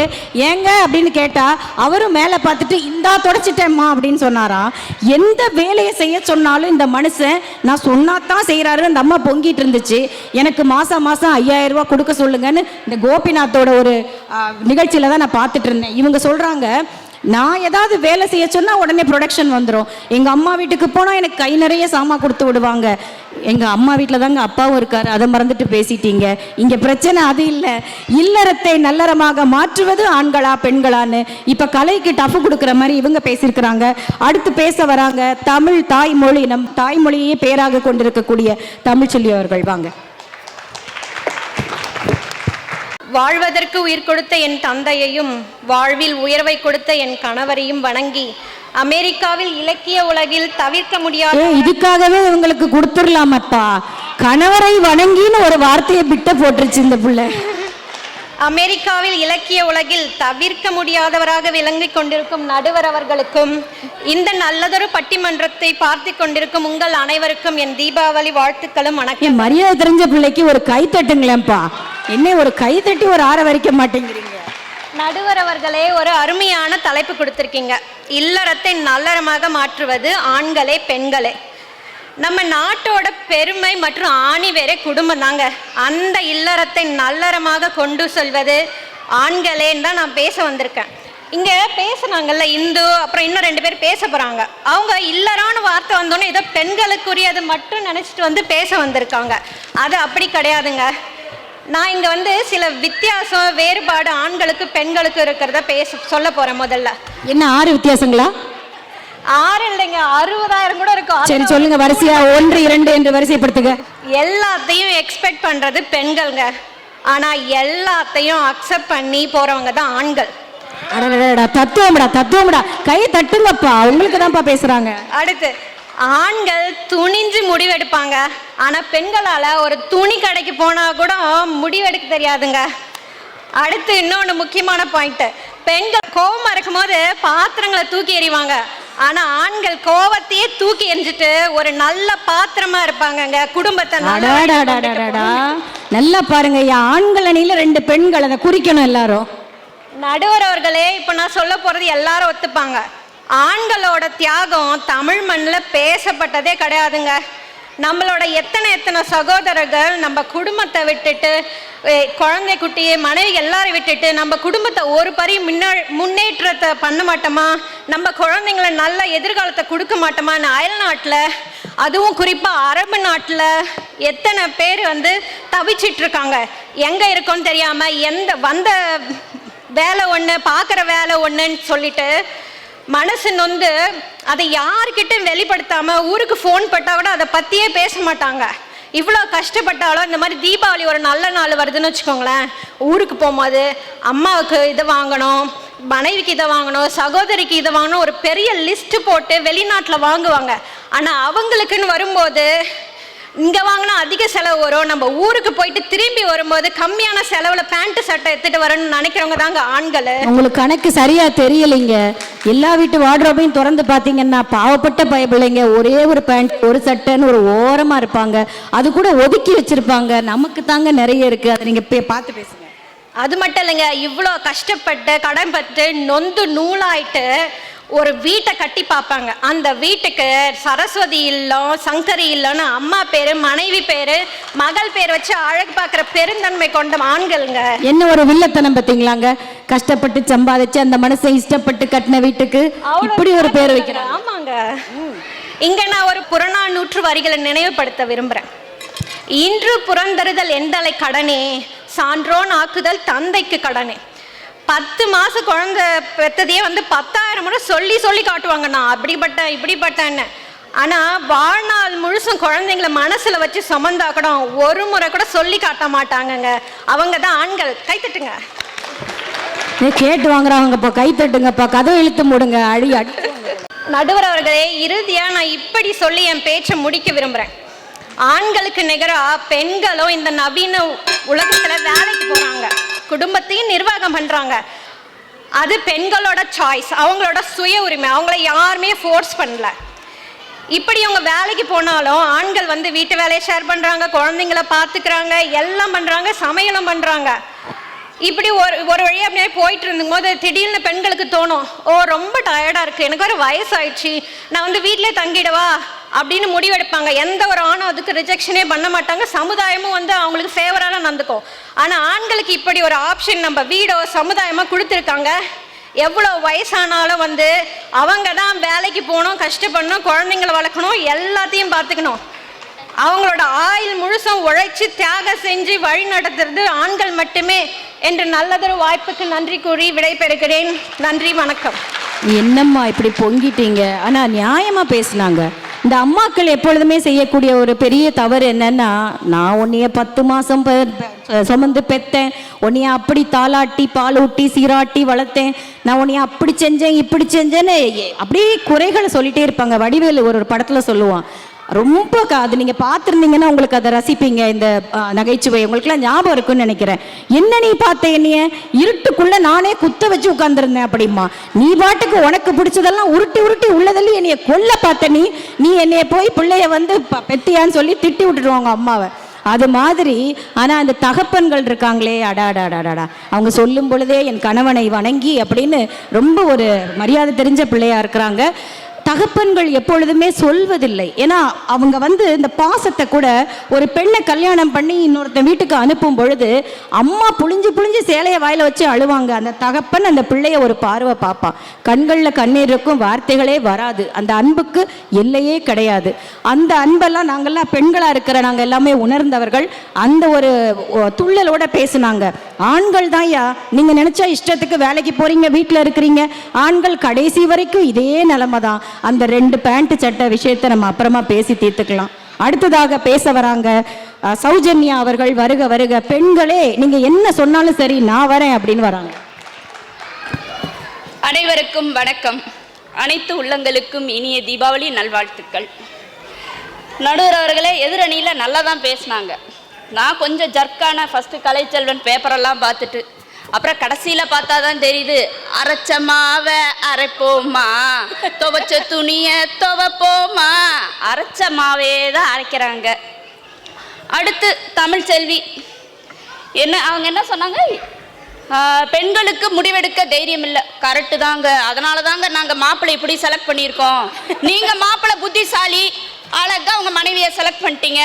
ஏங்க அப்படின்னு கேட்டால் அவரும் மேலே பார்த்துட்டு இந்தா தொடச்சிட்டேம்மா அப்படின்னு சொன்னாராம். எந்த வேலையை செய்ய சொன்னாலும் இந்த மனுஷன் நான் சொன்னாதான் செய்கிறாருன்னு அந்த அம்மா பொங்கிட்டு இருந்துச்சு. எனக்கு மாதம் 5000 ரூபா கொடுக்க சொல்லுங்கன்னு இந்த கோபிநாத்தோட ஒரு நிகழ்ச்சியில் தான் நான் பார்த்துட்டு இருந்தேன். இவங்க சொல்கிறாங்க, நான் ஏதாவது வேலை செய்ய சொன்னால் உடனே ப்ரொடக்ஷன் வந்துடும். எங்கள் அம்மா வீட்டுக்கு போனால் எனக்கு கை நிறைய சாமான் கொடுத்து விடுவாங்க. எங்கள் அம்மா வீட்டில் தாங்க அப்பாவும் இருக்கார், அதை மறந்துட்டு பேசிட்டீங்க. இங்கே பிரச்சனை அது இல்லை. இல்லறத்தை நல்லறமாக மாற்றுவது ஆண்களா பெண்களான்னு இப்போ கலைக்கு டஃப் கொடுக்குற மாதிரி இவங்க பேசியிருக்கிறாங்க. அடுத்து பேச வராங்க தமிழ் தாய்மொழி, நம் தாய்மொழியே பேராக கொண்டிருக்கக்கூடிய தமிழ்ச்செல்வி அவர்கள். வாங்க. வாழ்வதற்கு உயிர் கொடுத்த என் தந்தையையும் வாழ்வில் உயர்வை கொடுத்த என் கணவரையும் வணங்கி அமெரிக்காவில் இலக்கிய உலகில் தவிர்க்க முடியாத இதுக்காகவே இவங்களுக்கு கொடுத்துடலாமப்பா. கணவரை வணங்கின்னு ஒரு வார்த்தையை பிட்ட போட்டுருச்சு இந்த பிள்ளை. அமெரிக்காவில் இலக்கிய உலகில் தவிர்க்க முடியாதவராக விளங்கி கொண்டிருக்கும் நடுவர் அவர்களுக்கும் இந்த நல்லதொரு பட்டிமன்றத்தை பார்த்து கொண்டிருக்கும் உங்கள் அனைவருக்கும் என் தீபாவளி வாழ்த்துக்களும் வணக்கம். மரியாதை தெரிஞ்ச பிள்ளைக்கு ஒரு கை தட்டுங்களேன்ப்பா. என்ன ஒரு கை தட்டி ஒரு ஆற வரைக்க மாட்டேங்கிறீங்க? நடுவர் அவர்களே, ஒரு அருமையான தலைப்பு கொடுத்திருக்கீங்க. இல்லறத்தை நல்லறமாக மாற்றுவது ஆண்களே பெண்களே. நம்ம நாட்டோட பெருமை மற்றும் ஆணி வேற குடும்பம் தாங்க. அந்த இல்லறத்தை நல்லறமாக கொண்டு செல்வது ஆண்களேன்னு தான் நான் பேச வந்திருக்கேன். இங்கே பேசுனாங்கல்ல இந்து, அப்புறம் இன்னும் 2 பேர் பேச போகிறாங்க. அவங்க இல்லறான வார்த்தை வந்தோன்னே ஏதோ பெண்களுக்குரியது மட்டும் நினச்சிட்டு வந்து பேச வந்திருக்காங்க. அது அப்படி கிடையாதுங்க. நான் இங்கே வந்து சில வித்தியாசம் வேறுபாடு ஆண்களுக்கு பெண்களுக்கு இருக்கிறத சொல்ல போகிறேன். முதல்ல என்ன 6 வித்தியாசங்களா? 6 இல்லைங்க, 60,000 கூட இருக்கும். சரி சொல்லுங்க, வரிசையா 1, 2 என்று வரிசைப்படுத்துங்க. எல்லாத்தையும் எக்ஸ்பெக்ட் பண்றது பெண்கள்ங்க, ஆனா எல்லாத்தையும் அக்செப்ட் பண்ணி போறவங்க தான் ஆண்கள். தத்துவம்டா, கை தட்டுங்கப்பா, உங்களுக்கு தான்ப்பா பேசுறாங்க. அடுத்து, ஆண்கள் துணிஞ்சு முடிவெடுப்பாங்க, ஆனா பெண்களால ஒரு துணி கடைக்கு போனா கூட முடிவெடுக்க தெரியாதுங்க. அடுத்து இன்னொன்று முக்கியமான பாயிண்ட், பெண்கள் கோபமா இருக்கும் போது பாத்திரங்களை தூக்கி எறிவாங்க, ஆனா ஆண்கள் கோவத்தையே தூக்கி எறிஞ்சிட்டு ஒரு நல்ல பாத்திரமா இருப்பாங்கங்க. குடும்பத்தை நல்லா பாருங்க, ஆண்கள் அணியில 2 பெண்கள், அதை குறிக்கணும் எல்லாரும். நடுவர் அவர்களே, இப்ப நான் சொல்ல போறது எல்லாரும் ஒத்துப்பாங்க. ஆண்களோட தியாகம் தமிழ் மண்ணில் பேசப்பட்டதே கிடையாதுங்க. நம்மளோட எத்தனை சகோதரர்கள் நம்ம குடும்பத்தை விட்டுட்டு, குழந்தை குட்டி மனைவி எல்லாரும் விட்டுட்டு நம்ம குடும்பத்தை ஒரு பரி முன்னேற்றத்தை பண்ண மாட்டோமா, நம்ம குழந்தைங்களை நல்ல எதிர்காலத்தை கொடுக்க மாட்டோமான்னு அயல்நாட்டில், அதுவும் குறிப்பாக அரபு நாட்டில் எத்தனை பேர் வந்து தவிச்சிட்டு இருக்காங்க. எங்கே இருக்கோன்னு தெரியாமல் வந்த வேலை ஒன்று, பார்க்குற வேலை ஒன்றுன்னு சொல்லிட்டு மனசு நொந்து அதை யாருக்கிட்ட வெளிப்படுத்தாமல் ஊருக்கு ஃபோன் பட்டால் கூட அதை பற்றியே பேச மாட்டாங்க. இவ்வளோ கஷ்டப்பட்டாலும் இந்த மாதிரி தீபாவளி ஒரு நல்ல நாள் வருதுன்னு வச்சுக்கோங்களேன், ஊருக்கு போகும்போது அம்மாவுக்கு இதை வாங்கணும், மனைவிக்கு இதை வாங்கணும், சகோதரிக்கு இதை வாங்கணும், ஒரு பெரிய லிஸ்ட்டு போட்டு வெளிநாட்டில் வாங்குவாங்க. ஆனால் அவங்களுக்குன்னு வரும்போது இங்கே வாங்கினா அதிக செலவு வரும், நம்ம ஊருக்கு போயிட்டு திரும்பி வரும்போது கம்மியான செலவில் பேண்ட்டு சட்டை எடுத்துகிட்டு வரணும்னு நினைக்கிறவங்க தாங்க ஆண்கள். உங்களுக்கு கணக்கு சரியா தெரியலைங்க. எல்லா வீட்டு வார்ட்ரோபையும் திறந்து பார்த்தீங்கன்னா பாவப்பட்ட பயப்பிள்ளைங்க ஒரே ஒரு பேண்ட் ஒரு சட்டைன்னு ஒரு ஓரமாக இருப்பாங்க, அது கூட ஒதுக்கி வச்சிருப்பாங்க. நமக்கு தாங்க நிறைய இருக்குது, அதை நீங்கள் பார்த்து பேசுங்க. அது மட்டும் இல்லைங்க, இவ்வளோ கஷ்டப்பட்டு கடன் பட்டு நொந்து நூலாயிட்டு ஒரு வீட்டை கட்டி பார்ப்பாங்க. அந்த வீட்டுக்கு சரஸ்வதி இல்லம், சங்கரி இல்லம்னு அம்மா பேரு, மனைவி பேரு, மகள் பேர் வச்சு அழகு பார்க்குற பெருந்தன்மை கொண்ட ஆண்களுங்க. என்ன ஒரு வில்லத்தனம் பார்த்தீங்களாங்க, கஷ்டப்பட்டு சம்பாதிச்சு அந்த மனசை இஷ்டப்பட்டு கட்டின வீட்டுக்கு இப்படி ஒரு பேர் வைக்கிறாங்க. ஆமாங்க. இங்க நான் ஒரு புறநானூற்று வரிகளை நினைவுபடுத்த விரும்புறேன். இன்று புறந்தருதல் எந்தலை கடனே, சான்றோன் ஆக்குதல் தந்தைக்கு கடனே. 10 மாசம் குழந்தை பெற்றதையே வந்து 10,000 முறை சொல்லி சொல்லி காட்டுவாங்க, நான் அப்படிப்பட்டேன் இப்படிப்பட்டேன்னு. ஆனால் வாழ்நாள் முழுசும் குழந்தைங்கள மனசில் வச்சு சுமந்தாக்கணும் ஒரு முறை கூட சொல்லி காட்ட மாட்டாங்கங்க. அவங்க தான் ஆண்கள். கைத்தட்டுங்க. கேட்டு வாங்குறாங்கப்பா, கைத்தட்டுங்கப்பா, கதவை இழுத்து மூடுங்க. நடுவர் அவர்களே, இறுதியாக நான் இப்படி சொல்லி என் பேச்சை முடிக்க விரும்புகிறேன். ஆண்களுக்கு நிகராக பெண்களும் இந்த நவீன உலகத்தில் வேலைக்கு போகிறாங்க, குடும்பத்தையும் நிர்வாகம் பண்ணுறாங்க. அது பெண்களோட சாய்ஸ், அவங்களோட சுய உரிமை, அவங்கள யாருமே ஃபோர்ஸ் பண்ணல. இப்படி அவங்க வேலைக்கு போனாலும் ஆண்கள் வந்து வீட்டு வேலையை ஷேர் பண்ணுறாங்க, குழந்தைங்கள பார்த்துக்கிறாங்க, எல்லாம் பண்ணுறாங்க, சமையலும் பண்ணுறாங்க. இப்படி ஒரு வழியாக அப்படியே போயிட்டு இருந்தும் போது திடீர்னு பெண்களுக்கு தோணும், ஓ ரொம்ப டயர்டாக இருக்குது, எனக்கு ஒரு வயசாயிடுச்சு, நான் வந்து வீட்டிலே தங்கிடவா அப்படின்னு முடிவெடுப்பாங்க. எந்த ஒரு ஆணும் அதுக்கு ரிஜெக்ஷனே பண்ண மாட்டாங்க, சமுதாயமும் வந்து அவங்களுக்கு ஃபேவராக நடந்துக்கும். ஆனால் ஆண்களுக்கு இப்படி ஒரு ஆப்ஷன் நம்ம வீடோ சமுதாயமாக கொடுத்துருக்காங்க. எவ்வளோ வயசானாலும் வந்து அவங்க தான் வேலைக்கு போகணும், கஷ்டப்படணும், குழந்தைங்களை வளர்க்கணும், எல்லாத்தையும் பார்த்துக்கணும். அவங்களோட ஆயுள் முழுசும் உழைச்சி தியாகம் செஞ்சு வழி நடத்துறது ஆண்கள் மட்டுமே என்று நல்லதொரு வாய்ப்புக்கு நன்றி கூறி விடைபெறுகிறேன். நன்றி, வணக்கம். என்னம்மா இப்படி பொங்கிட்டீங்க? ஆனால் நியாயமாக பேசினாங்க. இந்த அம்மாக்கள் எப்பொழுதுமே செய்யக்கூடிய ஒரு பெரிய தவறு என்னன்னா, நான் உன்னைய 10 மாதம் சுமந்து பெற்றேன், உன்னைய அப்படி தாளாட்டி பால் ஊட்டி சீராட்டி வளர்த்தேன், நான் உன்னைய அப்படி செஞ்சேன் இப்படி செஞ்சேன்னு அப்படியே குறைகளை சொல்லிட்டே இருப்பாங்க. வடிவேலு ஒரு படத்தில் சொல்லுவான், ரொம்ப அது நீங்கள் பார்த்துருந்தீங்கன்னா உங்களுக்கு அதை ரசிப்பீங்க. இந்த நகைச்சுவை உங்களுக்குலாம் ஞாபகம் இருக்குன்னு நினைக்கிறேன். என்ன நீ பார்த்த என்னைய இருட்டுக்குள்ளே நானே குத்த வச்சு உட்காந்துருந்தேன் அப்படிமா, நீ பாட்டுக்கு உனக்கு பிடிச்சதெல்லாம் உருட்டி உருட்டி உள்ளதெல்லாம் என்னைய கொல்ல பார்த்த நீ என்னைய போய் பிள்ளைய வந்து பெத்தியான்னு சொல்லி திட்டி விட்டுடுவாங்க அம்மாவை. அது மாதிரி. ஆனால் அந்த தகப்பன்கள் இருக்காங்களே, அடாடாடாடா, அவங்க சொல்லும் பொழுதே என் கணவனை வணங்கி அப்படின்னு ரொம்ப ஒரு மரியாதை தெரிஞ்ச பிள்ளையா இருக்கிறாங்க. தகப்பன்கள் எப்பொழுதுமே சொல்வதில்லை. ஏன்னா அவங்க இந்த பாசத்தை கூட ஒரு பெண்ணை கல்யாணம் பண்ணி இன்னொருத்தன் வீட்டுக்கு அனுப்பும் பொழுது அம்மா புளிஞ்சு புளிஞ்சு சேலையை வாயில வச்சு அழுவாங்க. அந்த தகப்பன் அந்த பிள்ளைய ஒரு பார்வை பார்ப்பான். கண்களில் கண்ணீர் இருக்கும், வார்த்தைகளே வராது. அந்த அன்புக்கு எல்லையே கிடையாது. அந்த அன்பெல்லாம் நாங்கள்லாம் பெண்களாக இருக்கிற நாங்கள் எல்லாமே உணர்ந்தவர்கள். அந்த ஒரு துள்ளலோட பேசுனாங்க. ஆண்கள் தான் நீங்கள் நினச்சா இஷ்டத்துக்கு வேலைக்கு போகிறீங்க, வீட்டில் இருக்கிறீங்க. ஆண்கள் கடைசி வரைக்கும் இதே நிலைமை தான். அந்த 2 பேண்ட் சட்டை விஷயத்தை நம்ம அப்புறமா பேசி தீர்த்துக்கலாம். அடுத்ததாக பேச வராங்க சௌஜன்யா அவர்கள். வருக வருக. பெண்களே நீங்க என்ன சொன்னாலும் சரி நான் வரேன் அப்படின்னு வராங்க. அனைவருக்கும் வணக்கம். அனைத்து உள்ளங்களுக்கும் இனிய தீபாவளி நல்வாழ்த்துக்கள். நடுவர் அவர்களே எதிரணியில் நல்லா தான் பேசினாங்க. நான் கொஞ்சம் ஜர்க்கான ஃபஸ்ட்டு கலைச்செல்வன் பேப்பரெல்லாம் பார்த்துட்டு அப்புறம் கடைசியில் பார்த்தா தான் தெரியுது, அரைச்ச மாவை அரைப்போமா, துவைச்ச துணியை துவைப்போமா, அரைச்ச மாவே தான் அரைக்கிறாங்க. அடுத்து தமிழ்ச்செல்வி அவங்க என்ன சொன்னாங்க, பெண்களுக்கு முடிவெடுக்க தைரியம் இல்லை. கரெக்டு தாங்க, அதனால தாங்க நாங்கள் மாப்பிள்ளை இப்படி செலக்ட் பண்ணியிருக்கோம். நீங்கள் மாப்பிள்ளை புத்திசாலி, அழகா உங்க மனைவியை செலக்ட் பண்ணிட்டீங்க,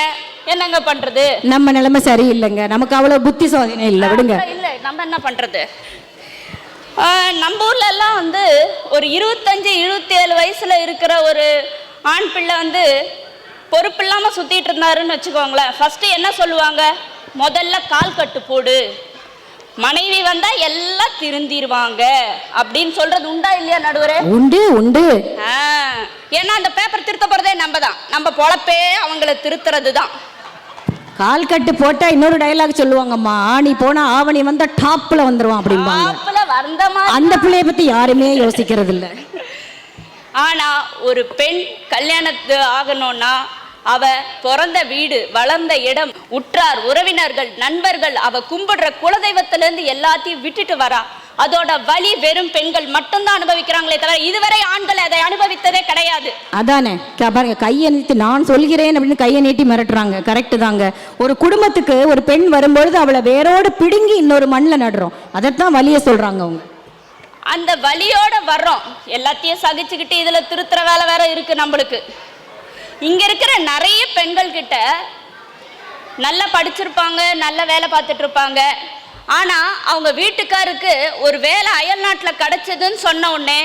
என்னங்க பண்றது? நம்ம நிலைமை சரியில்லைங்க, நமக்கு அவ்வளவு புத்தி சோதனை இல்லை, விடுங்க. இல்லை, நம்ம என்ன பண்றது? நம்ம ஊர்ல எல்லாம் ஒரு 25-27 வயசுல இருக்கிற ஒரு ஆண் பிள்ளை பொறுப்பு இல்லாம சுத்திட்டு இருந்தாருன்னு வச்சுக்கோங்களேன். ஃபர்ஸ்ட் என்ன சொல்லுவாங்க, முதல்ல கால் கட்டு போடு, மனைவி வந்தா எல்லாம் திருந்திருவாங்க அப்படின்னு சொல்றது உண்டா இல்லையா நடுவரே? உண்டு உண்டு. ஏன்னா அந்த பேப்பர் திருத்த போறதே நம்ம தான், நம்ம பொழப்பே அவங்கள திருத்துறது தான். கால் கட்டு போட்டா இன்னொரு டயலாக் சொல்லுவாங்கம்மா, ஆணி போனா ஆவணி வந்தா டாப்ல வந்துருவான் அப்படிம்பாங்க. அந்த பிள்ளைய பத்தி யாருமே யோசிக்கிறது இல்லை. ஆனா ஒரு பெண் கல்யாணத்து ஆகணும்னா அவ பிறந்த வீடு, வளர்ந்த இடம், உற்றார் உறவினர்கள், நண்பர்கள், அவ கும்பிடுற குலதெய்வத்திலேருந்து எல்லாத்தையும் விட்டுட்டு வரா. அதோட வலி வெறும் பெண்கள் மட்டும்தான் அனுபவிக்கிறாங்களே தவிர இதுவரை ஆண்கள் அதை அனுபவித்ததே கிடையாது. அதானே பாருங்க, கையை நீட்டி நான் சொல்கிறேன் அப்படின்னு கையை நீட்டி மிரட்டுறாங்க. கரெக்டு தாங்க. ஒரு குடும்பத்துக்கு ஒரு பெண் வரும்பொழுது அவளை வேரோடு பிடுங்கி இன்னொரு மண்ணில் நடுறோம். அதைத்தான் வலிய சொல்றாங்க அவங்க. அந்த வலியோட வர்றோம், எல்லாத்தையும் சகிச்சுக்கிட்டு இதுல திருத்துற வேலை வேற இருக்கு நம்மளுக்கு. இங்க இருக்கிற நிறைய பெண்கள் கிட்ட நல்லா படிச்சிருப்பாங்க, நல்ல வேலை பார்த்துட்டு இருப்பாங்க. ஆனா அவங்க வீட்டுக்காருக்கு ஒரு வேலை அயல் நாட்டில் கிடைச்சதுன்னு சொன்ன உடனே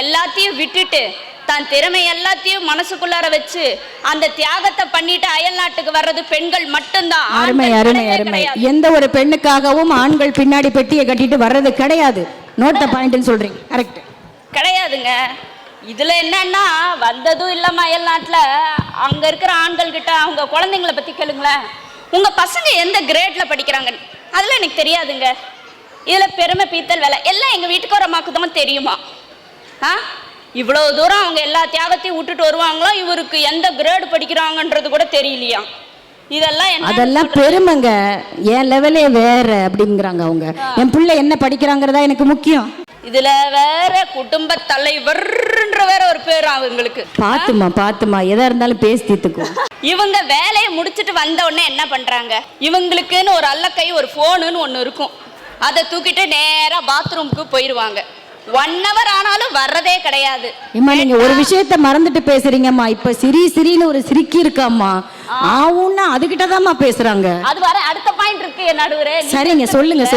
எல்லாத்தையும் விட்டுட்டு தன் திறமை எல்லாத்தையும் மனசுக்குள்ளார வச்சு அந்த தியாகத்தை பண்ணிட்டு அயல் நாட்டுக்கு வர்றது பெண்கள் மட்டும்தான். அருமை அருமை அருமை. எந்த ஒரு பெண்ணுக்காகவும் ஆண்கள் பின்னாடி பெட்டியை கட்டிட்டு வர்றது கிடையாது. நோட் த பாயிண்ட்னு சொல்றீங்க. கரெக்ட் கிடையாதுங்க. இதுல என்னன்னா வந்ததும் இல்லாம அயல் நாட்டுல அங்க இருக்கிற ஆண்கள் கிட்ட அவங்க குழந்தைங்களை பத்தி கேளுங்களேன், உங்க பசங்க எந்த கிரேட்ல படிக்கிறாங்க, அதெல்லாம் எனக்கு தெரியாதுங்க. இதுல பெருமை பீத்தல் வேலை எல்லாம் எங்க வீட்டுக்கார அம்மாவுக்கு தான் தெரியுமா? இவ்வளவு தூரம் அவங்க எல்லா தியாகத்தையும் விட்டுட்டு வருவாங்களோ, இவருக்கு எந்த கிரேடு படிக்கிறாங்கன்றது கூட தெரியலையா? அதெல்லாம் பெருமைங்க. என் லெவலே வேற அப்படிங்கிறாங்க அவங்க. என் பிள்ளை என்ன படிக்கிறாங்கிறதா எனக்கு முக்கியம். இதுல வேற குடும்ப தலைவர்ன்ற வேற ஒரு பேர் அவங்களுக்கு. பாத்துமா எதா இருந்தாலும் பேசி தீர்த்துக்கும். இவங்க வேலையை முடிச்சுட்டு வந்த உடனே என்ன பண்றாங்க, இவங்களுக்குன்னு ஒரு அல்லக்கை ஒரு போனுன்னு ஒண்ணு இருக்கும், அதை தூக்கிட்டு நேரா பாத்ரூமுக்கு போயிருவாங்க. 1 hour ஆனாலும் வர்றதே கிடையாது. ஏமா நீங்க ஒரு விஷயத்த மறந்துட்டு பேசுறீங்கம்மா. இப்ப சிரின்னு ஒரு சிரிக்கி இருக்காம்மா, ஆவுன்னா அதுகிட்டதாம்மா பேசுறாங்க. அது வர அடுத்த பாயிண்ட் இருக்கு நடுவரே. சரிங்க, சொல்லுங்க.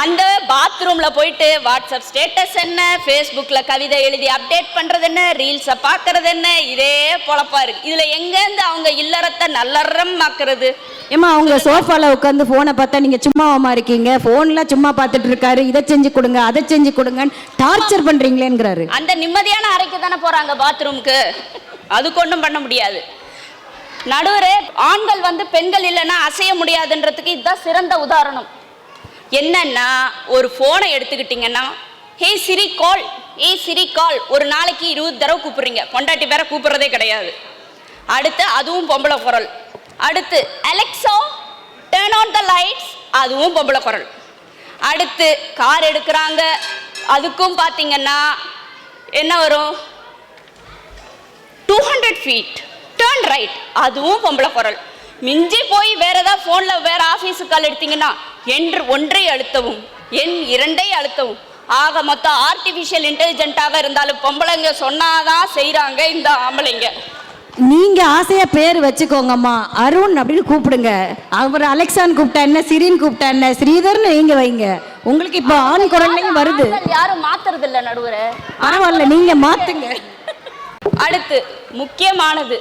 அந்த பாத்ரூம்ல போயிட்டு வாட்ஸ்அப் ஸ்டேட்டஸ் என்ன, ஃபேஸ்புக்ல கவிதை எழுதி அப்டேட் பண்றது என்ன, ரீல்ஸை பார்க்கறது என்ன, இதே பொழப்பா இருக்கு. இதுல எங்கேருந்து அவங்க இல்லறத்தை நல்லறம் ஆக்குறது? ஏமா அவங்க சோஃபால உட்காந்து போனை பார்த்தா நீங்க சும்மாவாமா இருக்கீங்க, போன்ல சும்மா பார்த்துட்டு இருக்காரு, இதை செஞ்சு கொடுங்க அதை செஞ்சு கொடுங்கன்னு டார்ச்சர் பண்றீங்களேங்கிறாரு. அந்த நிம்மதியான அறைக்கு தானே போறாங்க பாத்ரூமுக்கு, அதுக்கு ஒன்றும் பண்ண முடியாது. நடுவரே, ஆண்கள் பெண்கள் இல்லைன்னா அசைய முடியாதுன்றதுக்கு இதுதான் சிறந்த உதாரணம். என்னன்னா ஒரு போனை எடுத்துக்கிட்டீங்கன்னா, ஹே சிரி கால், ஒரு நாளைக்கு 20 தடவை கூப்பிடுறீங்க, பொண்டாட்டி பேரை கூப்பிடுறதே கிடையாது. அடுத்து அதுவும் பொம்பளை குரல். அடுத்து Alexa turn on the lights, அதுவும் பொம்பளை குரல். அடுத்து கார் எடுக்கிறாங்க, அதுக்கும் பார்த்தீங்கன்னா என்ன வரும், 200 feet டர்ன் ரைட், அதுவும் பொம்பளை குரல். மிஞ்சி போய் வேற ஏதாவது ஃபோனில் வேற ஆஃபீஸுக்கு கால் எடுத்தீங்கன்னா எண் 1 அழுத்தவும், எண் 2 அழுத்தவும், ஆக மொத்தம் ஆர்டிஃபிஷியல் இன்டெலிஜென்ட்டாக இருந்தாலும் பொம்பளைங்க சொன்னாதான் செய்கிறாங்க இந்த ஆம்பளைங்க. நீங்க ஆசையா பேர் வச்சுக்கோங்கம்மா, அருண் அப்படின்னு கூப்பிடுங்க. அவர் அலெக்சான்னு கூப்பிட்டா என்ன, சிரின்னு கூப்பிட்டா என்ன, ஸ்ரீதர்னு நீங்க வைங்க. உங்களுக்கு இப்போ ஆண் குரல்லையும் வருது. யாரும் மாத்துறது இல்லை நடுவரே. பரவாயில்ல, நீங்க மாத்துங்க. அடுத்து முக்கியமானது,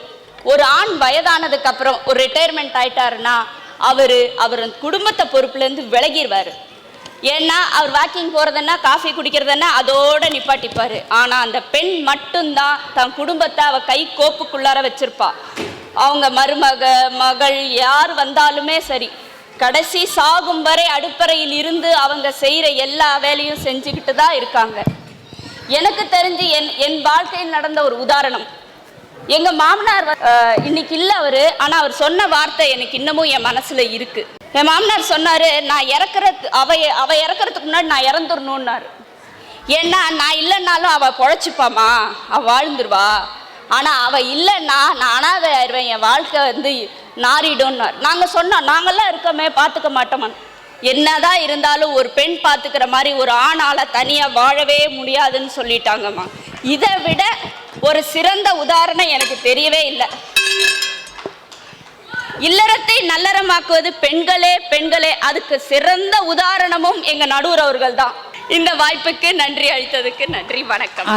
ஒரு ஆண் வயதானதுக்கு அப்புறம் ஒரு ரிட்டையர்மெண்ட் ஆயிட்டாருன்னா அவர் குடும்பத்தை பொறுப்புலேருந்து விலகிடுவார். ஏன்னா அவர் வாக்கிங் போகிறதுன்னா காஃபி குடிக்கிறதுன்னா அதோட நிப்பாட்டிப்பார். ஆனால் அந்த பெண் மட்டும்தான் தன் குடும்பத்தை அவள் கை கோப்புக்குள்ளார வச்சிருப்பா. அவங்க மகள் யார் வந்தாலுமே சரி, கடைசி சாகும் வரை அடுப்பறையில் இருந்து அவங்க செய்கிற எல்லா வேலையும் செஞ்சுக்கிட்டு தான் இருக்காங்க. எனக்கு தெரிஞ்சு என் வாழ்க்கையில் நடந்த ஒரு உதாரணம், எங்கள் மாமனார் இன்னைக்கு இல்லை அவர், ஆனால் அவர் சொன்ன வார்த்தை எனக்கு இன்னமும் என் மனசில் இருக்குது. என் மாமனார் சொன்னார், நான் அவ இறக்கிறதுக்கு முன்னாடி நான் இறந்துடணுன்னாரு. ஏன்னா நான் இல்லைன்னாலும் அவள் பொழைச்சிப்பாம்மா, அவள் வாழ்ந்துருவா. ஆனால் அவள் இல்லைன்னா நான் அனாதை ஆயிடுவேன், என் வாழ்க்கை நாரிடும்னார். நாங்கள் சொன்னோம், நாங்கள்லாம் இருக்கோமே பார்த்துக்க மாட்டோமா. என்னதான் இருந்தாலும் ஒரு பெண் பார்த்துக்கிற மாதிரி ஒரு ஆணால் தனியாக வாழவே முடியாதுன்னு சொல்லிட்டாங்கம்மா. இதை விட ஒரு சிறந்த உதாரணம் எனக்கு தெரியவே இல்லை. இல்லறத்தை நல்லறமாக்குவது பெண்களே, அதுக்கு சிறந்த உதாரணமும் எங்க நடுவர் அவர்கள் தான். இந்த வாய்ப்புக்கு நன்றி அளித்ததுக்கு நன்றி, வணக்கம்.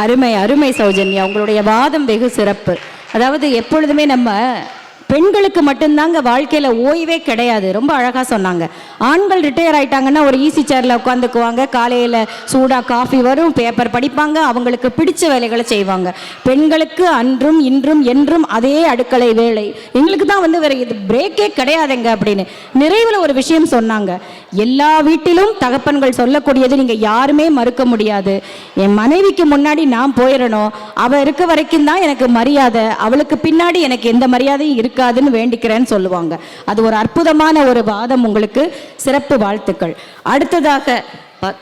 அருமை சௌஜன்யா, உங்களுடைய வாதம் வெகு சிறப்பு. அதாவது எப்பொழுதுமே நம்ம பெண்களுக்கு மட்டும்தாங்க வாழ்க்கையில் ஓய்வே கிடையாது. ரொம்ப அழகாக சொன்னாங்க. ஆண்கள் ரிட்டையர் ஆகிட்டாங்கன்னா ஒரு ஈஸி சேரில் உட்காந்துக்குவாங்க, காலையில் சூடாக காஃபி வரும், பேப்பர் படிப்பாங்க, அவங்களுக்கு பிடிச்ச வேலைகளை செய்வாங்க. பெண்களுக்கு அன்றும் இன்றும் என்றும் அதே அடுக்களை வேலை. எங்களுக்கு தான் வேறு இது பிரேக்கே கிடையாதுங்க அப்படின்னு நிறைவில் ஒரு விஷயம் சொன்னாங்க. எல்லா வீட்டிலும் தகப்பன்கள் சொல்லக்கூடியது நீங்கள் யாருமே மறுக்க முடியாது. என் மனைவிக்கு முன்னாடி நான் போயிடணும், அவள் இருக்க வரைக்கும் தான் எனக்கு மரியாதை, அவளுக்கு பின்னாடி எனக்கு எந்த மரியாதையும் இருக்காதுன்னு வேண்டிக்கிறேன்னு சொல்லுவாங்க. அது ஒரு அற்புதமான ஒரு வாதம். உங்களுக்கு சிறப்பு வாழ்த்துக்கள். அடுத்ததாக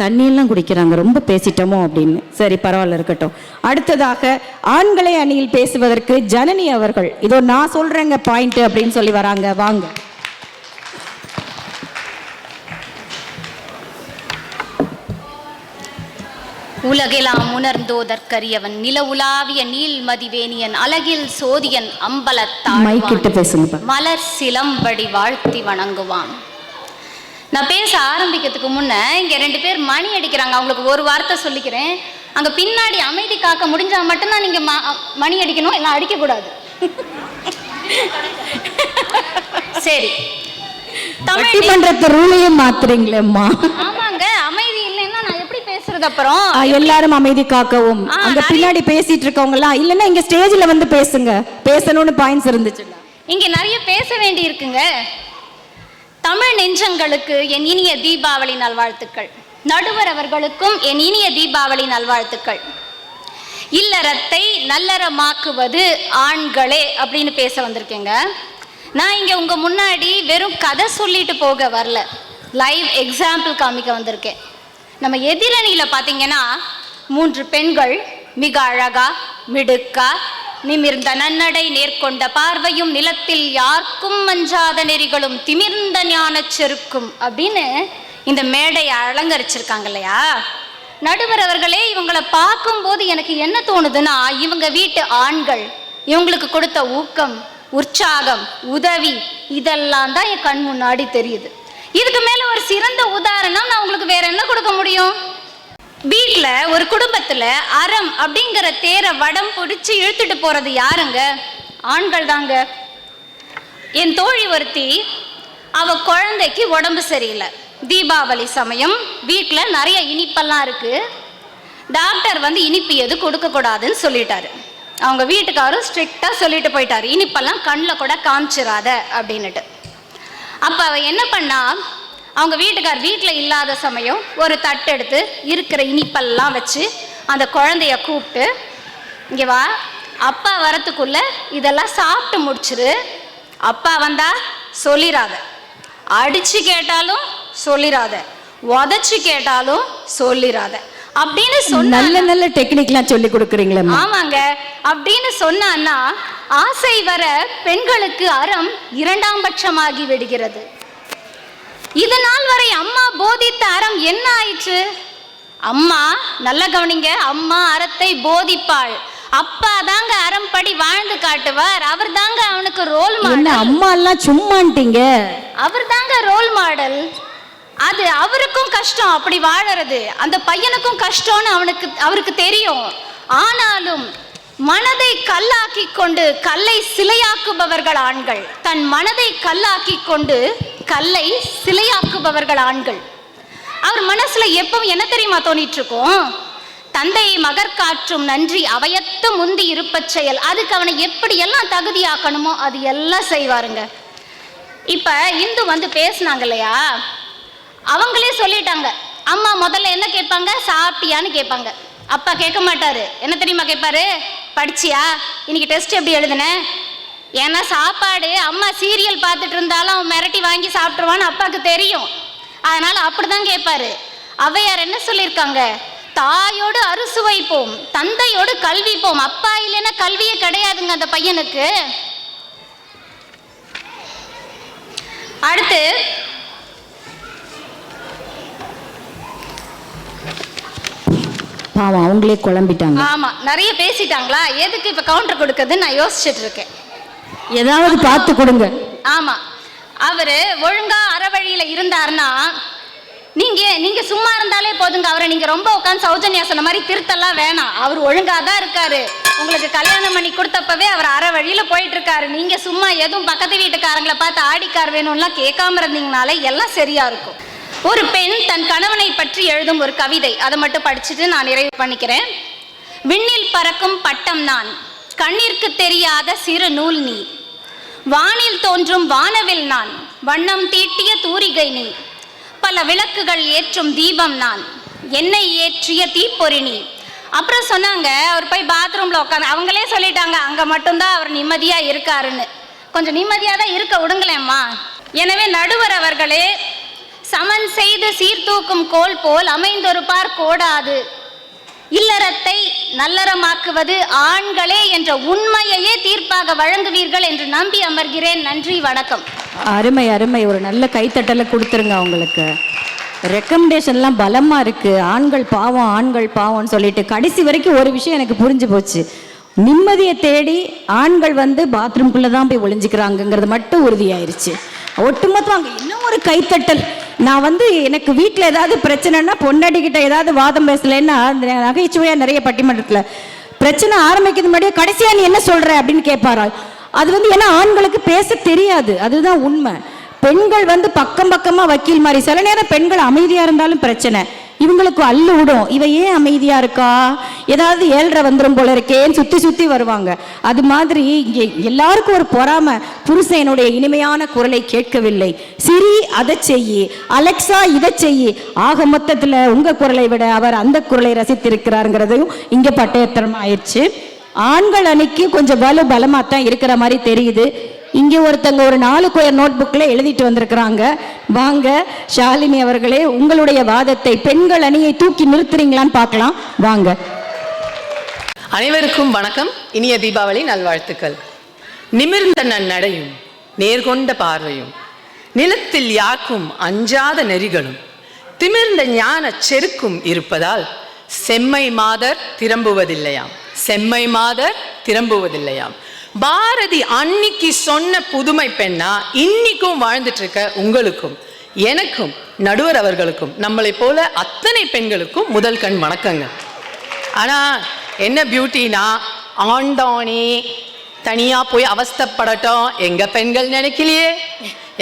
தண்ணியெல்லாம் குடிக்கிறாங்க, ரொம்ப பேசிட்டோமோ அப்படின்னு. சரி, பரவாயில்ல, இருக்கட்டும். அடுத்ததாக ஆண்களை அணியில் பேசுவதற்கு ஜனனி அவர்கள், இதோ நான் சொல்றேங்க பாயிண்ட் அப்படின்னு சொல்லி வராங்க. வாங்க. உலகெலாம் உணர்ந்தோதற்கரியவன் நில உலாவிய நீல் மதிவேணியன் அழகில் சோதியன் அம்பலத்தாழ்வான் மலர் சிலம்படி வாழ்த்தி வணங்குவான். நான் பேச ஆரம்பிக்கிறதுக்கு முன்ன இங்க 2 பேர் மணி அடிக்கிறாங்க. அவங்களுக்கு ஒரு வார்த்தை சொல்லிக்கிறேன். அங்க பின்னாடி அமைதி காக்க முடிஞ்சா மட்டும்தான் நீங்க மணி அடிக்கணும், எல்லாம் அடிக்க கூடாது. சரி, பட்டிமன்றத்து ரூலையே மாத்துறீங்களேம்மா. ஆமாங்க, அமைதி இல்லைன்னா நான் எப்படி பேசுறது? அப்புறம் எல்லாரும் அமைதி காக்கவும். அங்க பின்னாடி பேசிட்டு இருக்கவங்க எல்லாம் இல்லன்னா இங்க ஸ்டேஜ்ல வந்து பேசுங்க, பேசணும்னு பாயிண்ட்ஸ் இருந்துச்சு. இங்க நிறைய பேச வேண்டி இருக்குங்க. தமிழ் நெஞ்சங்களுக்கு என் இனிய தீபாவளி நல்வாழ்த்துக்கள். நடுவர் அவர்களுக்கும் என் இனிய தீபாவளி நல்வாழ்த்துக்கள். இல்லறத்தை நல்லறமாக்குவது ஆண்களே அப்படின்னு பேச வந்திருக்கேங்க. நான் இங்க உங்க முன்னாடி வெறும் கதை சொல்லிட்டு போக வரல, லைவ் எக்ஸாம்பிள் காமிக்க வந்திருக்கேன். நம்ம எதிரணியில பாத்தீங்கன்னா 3 பெண்கள் மிக அழகா, மிடுக்கா, நிமிர்ந்த நன்னடை, நேர்கொண்ட பார்வையும், நிலத்தில் யாருக்கும் மஞ்சாத நெறிகளும், திமிர்ந்த ஞான செருக்கும் அப்படின்னு இந்த மேடையை அலங்கரிச்சிருக்காங்க இல்லையா? நடுவர் அவர்களே, இவங்களை பார்க்கும்போது எனக்கு என்ன தோணுதுன்னா, இவங்க வீட்டு ஆண்கள் இவங்களுக்கு கொடுத்த ஊக்கம், உற்சாகம், உதவி இதெல்லாம் தான் என் கண் முன்னாடி தெரியுது. இதுக்கு மேல ஒரு சிறந்த உதாரணம் நான் உங்களுக்கு வேற என்ன கொடுக்க முடியும்? வீட்டுல ஒரு குடும்பத்துல அறம் அப்படிங்கிற தேரை வடம் பிடிச்சு இழுத்துட்டு போறது யாருங்க? ஆண்கள் தாங்க. என் தோழி ஒருத்தி, அவ குழந்தைக்கு உடம்பு சரியில்லை. தீபாவளி சமயம் வீட்டுல நிறைய இனிப்பெல்லாம் இருக்கு. டாக்டர் இனிப்பு எது கொடுக்க கூடாதுன்னு சொல்லிட்டாரு. அவங்க வீட்டுக்காரரும் ஸ்ட்ரிக்டா சொல்லிட்டு போயிட்டாரு, இனிப்பெல்லாம் கண்ணில் கூட காமிச்சிடாத அப்படின்னுட்டு. அப்ப அவ என்ன பண்ணா, அவங்க வீட்டுக்கார் வீட்டில் இல்லாத சமயம் ஒரு தட்டு எடுத்து இருக்கிற இனிப்பெல்லாம் வச்சு அந்த குழந்தைய கூப்பிட்டு, இங்கே வா, அப்பா வரத்துக்குள்ள இதெல்லாம் சாப்பிட்டு முடிச்சிரு, அப்பா வந்தா சொல்லிடாத, அடிச்சு கேட்டாலும் சொல்லிடாத, உதச்சு கேட்டாலும் சொல்லிடாத அப்படின்னு சொன்ன. நல்ல நல்ல டெக்னிக்லாம் சொல்லி கொடுக்குறீங்களா? ஆமாங்க. அப்படின்னு சொன்னா ஆசை வர பெண்களுக்கு அறம் 2ஆம் பட்சமாகி விடுகிறது. இது நாள் வரை அம்மா போதித்த அறம் என்ன ஆயிற்று? அம்மா நல்ல கவனிங்க, அம்மா அறத்தை போதிப்பாள், அப்பா தாங்க அறம்படி வாழ்ந்து காட்டுவார், அவர் தாங்க அவனுக்கு ரோல் என்ன மாடல். அம்மா எல்லாம் சும்மான்ட்டீங்க? அவர் தாங்க ரோல் மாடல். அது அவருக்கும் கஷ்டம் அப்படி வாழறது, அந்த பையனுக்கும் கஷ்டம்னு அவருக்கு தெரியும். ஆனாலும் மனதை கல்லாக்கி கொண்டு கல்லை சிலையாக்குபவர்கள் ஆண்கள். தன் மனதை கல்லாக்கி கொண்டு கல்லை சிலையாக்குபவர்கள் ஆண்கள். அவர் மனசுல எப்பவும் என்ன தெரியுமா தோணிட்டு இருக்கும்? தந்தையை மகற்காற்றும் நன்றி அவையத்து முந்தி இருப்பச் செயல். அதுக்கு அவனை எப்படி எல்லாம் தகுதியாக்கணுமோ அது எல்லாம் செய்வாருங்க. இப்ப இந்து வந்து பேசினாங்க இல்லையா, அவங்களே சொல்லிட்டாங்க. அம்மா முதல்ல என்ன கேட்பாங்க? சாப்பிட்டியான்னு கேட்பாங்க. அப்பா கேட்க மாட்டாரு. என்ன தெரியுமா கேட்பாரு? படிச்சியா, இன்னைக்கு டெஸ்ட் எப்படி எழுதுன? ஏன்னா சாப்பாடு அம்மா சீரியல் பார்த்துட்டு இருந்தாலும் அவன் மிரட்டி வாங்கி சாப்பிட்டுருவான்னு அப்பாவுக்கு தெரியும். அதனால அப்படிதான் கேட்பாரு. ஔவையார் என்ன சொல்லியிருக்காங்க? தாயோடு அறுசுவைப்போம், தந்தையோடு கல்விப்போம். அப்பா இல்லைன்னா கல்வியே கிடையாதுங்க அந்த பையனுக்கு. அடுத்து பாவம் அவங்களே குழம்பிட்டாங்க. ஆமா, நிறைய பேசிட்டாங்களா, எதுக்கு இப்ப கவுண்டர் கொடுக்கறதுன்னு நான் யோசிச்சுட்டு இருக்கேன். ஏதாவது பார்த்து கொடுங்க. ஆமா, அவரு ஒழுங்கா அறவழியில இருந்தாருன்னா நீங்க சும்மா இருந்தாலே போதுங்க. அவரை நீங்க ரொம்ப உட்காந்து சௌஜன்யா சொன்ன மாதிரி திருத்தெல்லாம் வேணாம். அவர் ஒழுங்கா தான் இருக்காரு. உங்களுக்கு கல்யாணம் பண்ணி கொடுத்தப்பவே அவர் அற வழியில போயிட்டு இருக்காரு. நீங்க சும்மா எதுவும் பக்கத்து வீட்டுக்காரங்களை பார்த்து ஆடிக்கார் வேணும்லாம் கேட்காம இருந்தீங்கனாலே எல்லாம் சரியா இருக்கும். ஒரு பெண் தன் கணவனை பற்றி எழுதும் ஒரு கவிதை, அதை மட்டும் படிச்சுட்டு நான் நிறைவு பண்ணிக்கிறேன். விண்ணில் பறக்கும் பட்டம் நான், கண்ணிற்கு தெரியாத சிறு நூல் நீ, வானில் தோன்றும் வானவில் நான், வண்ணம் தீட்டிய தூரிகை நீ, பல விளக்குகள் ஏற்றும் தீபம் நான், எண்ணெய் ஏற்றிய தீப்பொறி நீ. அப்புறம் சொன்னாங்க, அவர் போய் பாத்ரூம்ல உட்காந்து, அவங்களே சொல்லிட்டாங்க அங்க மட்டும்தான் அவர் நிம்மதியா இருக்காருன்னு. கொஞ்சம் நிம்மதியா தான் இருக்க விடுங்களேம்மா. எனவே நடுவர் அவர்களே, சமன் செய்து சீர்தூக்கும் கோல் போல் அமைந்தொரு பார் கோடாது, இல்லறத்தை நல்லறமாக்குவது ஆண்களே என்ற உண்மையையே தீர்ப்பாக வழங்குவீர்கள் என்று நம்பி அமர்கிறேன். நன்றி, வணக்கம். அருமை அருமை. ஒரு நல்ல கைத்தட்டலை கொடுத்துருங்க அவங்களுக்கு. ரெக்கமெண்டேஷன்லாம் பலமாக இருக்குது. ஆண்கள் பாவம், ஆண்கள் பாவம்னு சொல்லிட்டு கடைசி வரைக்கும் ஒரு விஷயம் எனக்கு புரிஞ்சு போச்சு. நிம்மதியை தேடி ஆண்கள் வந்து பாத்ரூம்குள்ளே தான் போய் ஒளிஞ்சிக்கிறாங்கங்கிறது மட்டும் உறுதியாயிருச்சு. ஒட்டுமொத்தம் அங்கே இன்னும் ஒரு கைத்தட்டல். நான் வந்து எனக்கு வீட்டில் ஏதாவது பிரச்சனைனா பொண்டாட்டிக்கிட்ட ஏதாவது வாதம் பேசலைன்னா நகைச்சுவையாக நிறைய பட்டிமன்றத்தில் பிரச்சனை ஆரம்பிக்கிறது முன்னாடியே கடைசியாக நீ என்ன சொல்கிற அப்படின்னு கேட்பாராள். அது வந்து ஏன்னா ஆண்களுக்கு பேச தெரியாது, அதுதான் உண்மை. பெண்கள் வந்து பக்கம் பக்கமாக வக்கீல் மாதிரி. சில நேரம் பெண்கள் அமைதியாக இருந்தாலும் பிரச்சனை, இவங்களுக்கு அள்ளு விடும். இவ ஏன் அமைதியா இருக்கா, ஏதாவது ஏழ்ரை வந்துடும் போல இருக்கேன்னு சுத்தி சுத்தி வருவாங்க. அது மாதிரி இங்கே எல்லாருக்கும் ஒரு பொறாமை. புருஷன் என்னுடைய இனிமையான குரலை கேட்கவில்லை, சிரி அதை செய்யி, அலெக்சா இதை செய்யி. ஆக மொத்தத்தில் உங்க குரலை விட அவர் அந்த குரலை ரசித்திருக்கிறாருங்கிறதையும் இங்கே பட்டயத்திரமா ஆயிடுச்சு. ஆண்கள் அன்னைக்கு கொஞ்சம் பலமாக தான் இருக்கிற மாதிரி தெரியுது. இங்கே ஒருத்தங்க ஒரு 4 கொயர் நோட் புக்கில் எழுதிட்டு வந்திருக்கிறாங்க. வாங்க ஷாலினி அவர்களே, உங்களுடைய வாதத்தை பெண்கள் அணியை தூக்கி நிறுத்துறீங்களான்னு பார்க்கலாம். வாங்க. அனைவருக்கும் வணக்கம், இனிய தீபாவளி நல்வாழ்த்துக்கள். நிமிர்ந்த நடையும் நேர்கொண்ட பார்வையும், நிலத்தில் யாக்கும் அஞ்சாத நெறிகளும், திமிர்ந்த ஞான செருக்கும் இருப்பதால் செம்மை மாதர் திரும்புவதில்லையாம், செம்மை மாதர் திரும்புவதில்லையாம். பாரதி அன்னைக்கு சொன்ன புதுமை பெண்ணா இன்னைக்கும் வாழ்ந்துட்டு இருக்க உங்களுக்கும் எனக்கும் நடுவர் அவர்களுக்கும் நம்மளை போல அத்தனை பெண்களுக்கும் முதல் கண் வணக்கங்க. ஆனா என்ன பியூட்டினா, ஆண்டானே தனியா போய் அவஸ்தைப்படட்டும் எங்க பெண்கள் நினைக்கலையே.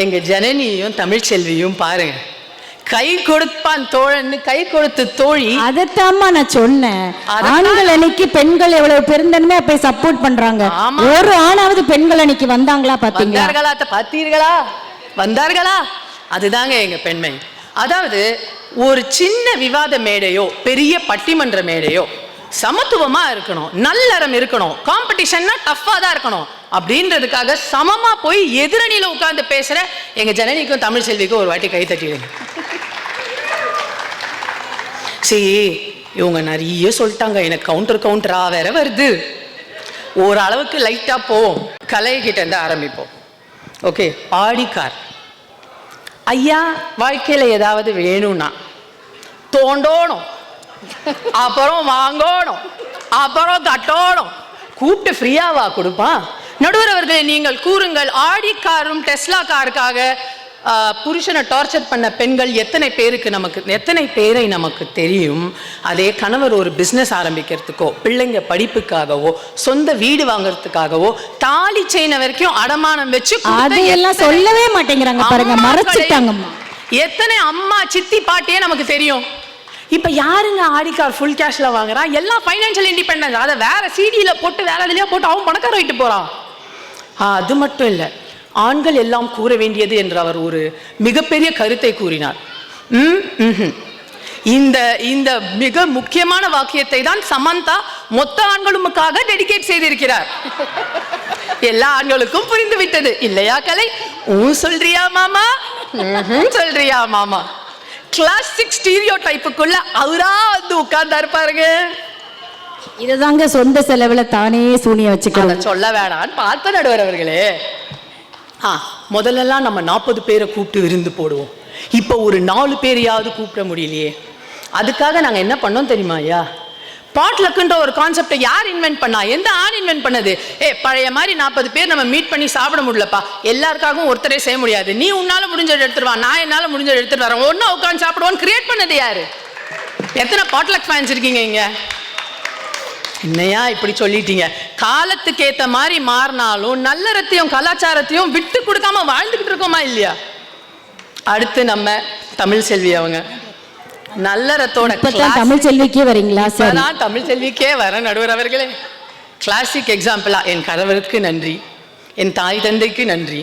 எங்க ஜனனியும் தமிழ்ச்செல்வியும் பாருங்க, கை கொடுப்பான் தோழன்னு கை கொடுத்து தோழி. அதைத்தாம்மா நான் சொன்னேன். ஆண்கள் அன்னைக்கு பெண்கள் எவ்வளவு பெருந்தன்மையா போய் சப்போர்ட் பண்றாங்க. ஒரு ஆணாவது பெண்கள் அன்னைக்கு வந்தாங்களா? பார்த்தீர்களா? வந்தார்களா? அதுதாங்க எங்க பெண்மை. அதாவது ஒரு சின்ன விவாத மேடையோ பெரிய பட்டிமன்ற மேடையோ சமத்துவமா இருக்கணும், நல்லறம் இருக்கணும், காம்படிஷன்னா டஃப்பா தான் இருக்கணும் அப்படின்றதுக்காக சமமா போய் எதிரணியில உட்கார்ந்து பேசுற எங்க ஜனனிக்கும் தமிழ் செல்விக்கும் ஒரு வாட்டி கை தட்டிடுங்க. சரி, இவங்க நிறைய சொல்லிட்டாங்க, எனக்கு கவுண்டரா வேற வருது. ஓரளவுக்கு லைட்டா போவோம், கலைகிட்ட இருந்து ஆரம்பிப்போம். ஓகே, ஆடிக்கார் ஐயா, வாழ்க்கையில ஏதாவது வேணும்னா தோண்டோணும், அப்புறம் வாங்கணும், அப்புறம் கட்டணும். கூப்பிட்டு ஃப்ரீயாவா கொடுப்பான்? நடுவர் அவர்களே, நீங்கள் கூறுங்கள், ஆடி காரும் டெஸ்லா காருக்காக புருஷனை டார்ச்சர் பண்ண பெண்கள் எத்தனை பேரை நமக்கு தெரியும்? அதே கணவர் ஒரு பிஸ்னஸ் ஆரம்பிக்கிறதுக்கோ, பிள்ளைங்க படிப்புக்காகவோ, சொந்த வீடு வாங்குறதுக்காகவோ, தாலி செயின வரைக்கும் அடமானம் வச்சு அதையெல்லாம் சொல்லவே மாட்டேங்கிறாங்க பாருங்க, மறைச்சிட்டாங்கம்மா. எத்தனை அம்மா சித்தி பாட்டியே நமக்கு தெரியும். இப்ப யாருங்க ஆடி கார் ஃபுல் கேஷ்ல வாங்குறா? எல்லாம் ஃபைனான்சியல் இண்டிபெண்டன்ஸ். அதை வேற சிடியில போட்டு வேற எதுலயா போட்டு அவன் பணக்கார ஆயிட்டு போறான். அது மட்டும் இல்லை, ஆண்கள் எல்லாம் கூற வேண்டியது என்று அவர் ஒரு மிகப்பெரிய கருத்தை கூறினார். இந்த இந்த மிக முக்கியமான வாக்கியத்தை தான் சமந்தா மொத்த ஆண்களுக்காக டெடிகேட் செய்திருக்கிறார். எல்லா ஆண்களுக்கும் புரிந்து விட்டது இல்லையா கலை? சொல்றியா மாமா, சொல்றியா மாமா. கிளாசிக் ஸ்டீரியோ டைப்புக்குள்ள அவரா வந்து உட்கார்ந்தாரு பாருங்க. இதுதாங்க சொந்த செலவுல தானே சூனிய வச்சுக்க சொல்ல வேணான்னு பார்த்த நடுவர் அவர்களே. முதல்லலாம் நம்ம 40 பேரை கூப்பிட்டு விருந்து போடுவோம். இப்போ ஒரு 4 பேரையாவது கூப்பிட முடியலையே. அதுக்காக நாங்கள் என்ன பண்ணோம் தெரியுமா ஐயா? பாட்லக்குன்ற ஒரு கான்செப்டை யார் இன்வென்ட் பண்ணா? எந்த ஆண் இன்வென்ட் பண்ணது? பழைய மாதிரி 40 பேர் நம்ம மீட் பண்ணி சாப்பிட முடியலப்பா, எல்லாருக்காகவும் ஒருத்தரே செய்ய முடியாது, நீ உன்னால முடிஞ்சதை எடுத்துருவா, நான் என்னால முடிஞ்சதை எடுத்துட்டு வரேன், ஒன்னா உட்காந்து சாப்பிடுவோன்னு கிரியேட் பண்ணது யாரு? எத்தனை பாட்லக் ஃபேன்ஸ் இருக்கீங்க இங்க? என்னையா இப்படி சொல்லிட்டீங்க? காலத்துக்கு ஏத்த மாதிரி மாறினாலும் நல்லறத்தையும் கலாச்சாரத்தையும் விட்டு கொடுக்காம வாழ்ந்துகிட்டு இருக்கோமா இல்லையா? அடுத்து நம்ம தமிழ் செல்வி அவங்க நல்லறத்தோட தமிழ் செல்விக்கே வரீங்களா? நான் தமிழ் செல்விக்கே வர நடுவர் அவர்களே. கிளாசிக் எக்ஸாம்பிளா என் கணவருக்கு நன்றி, என் தாய் தந்தைக்கு நன்றி,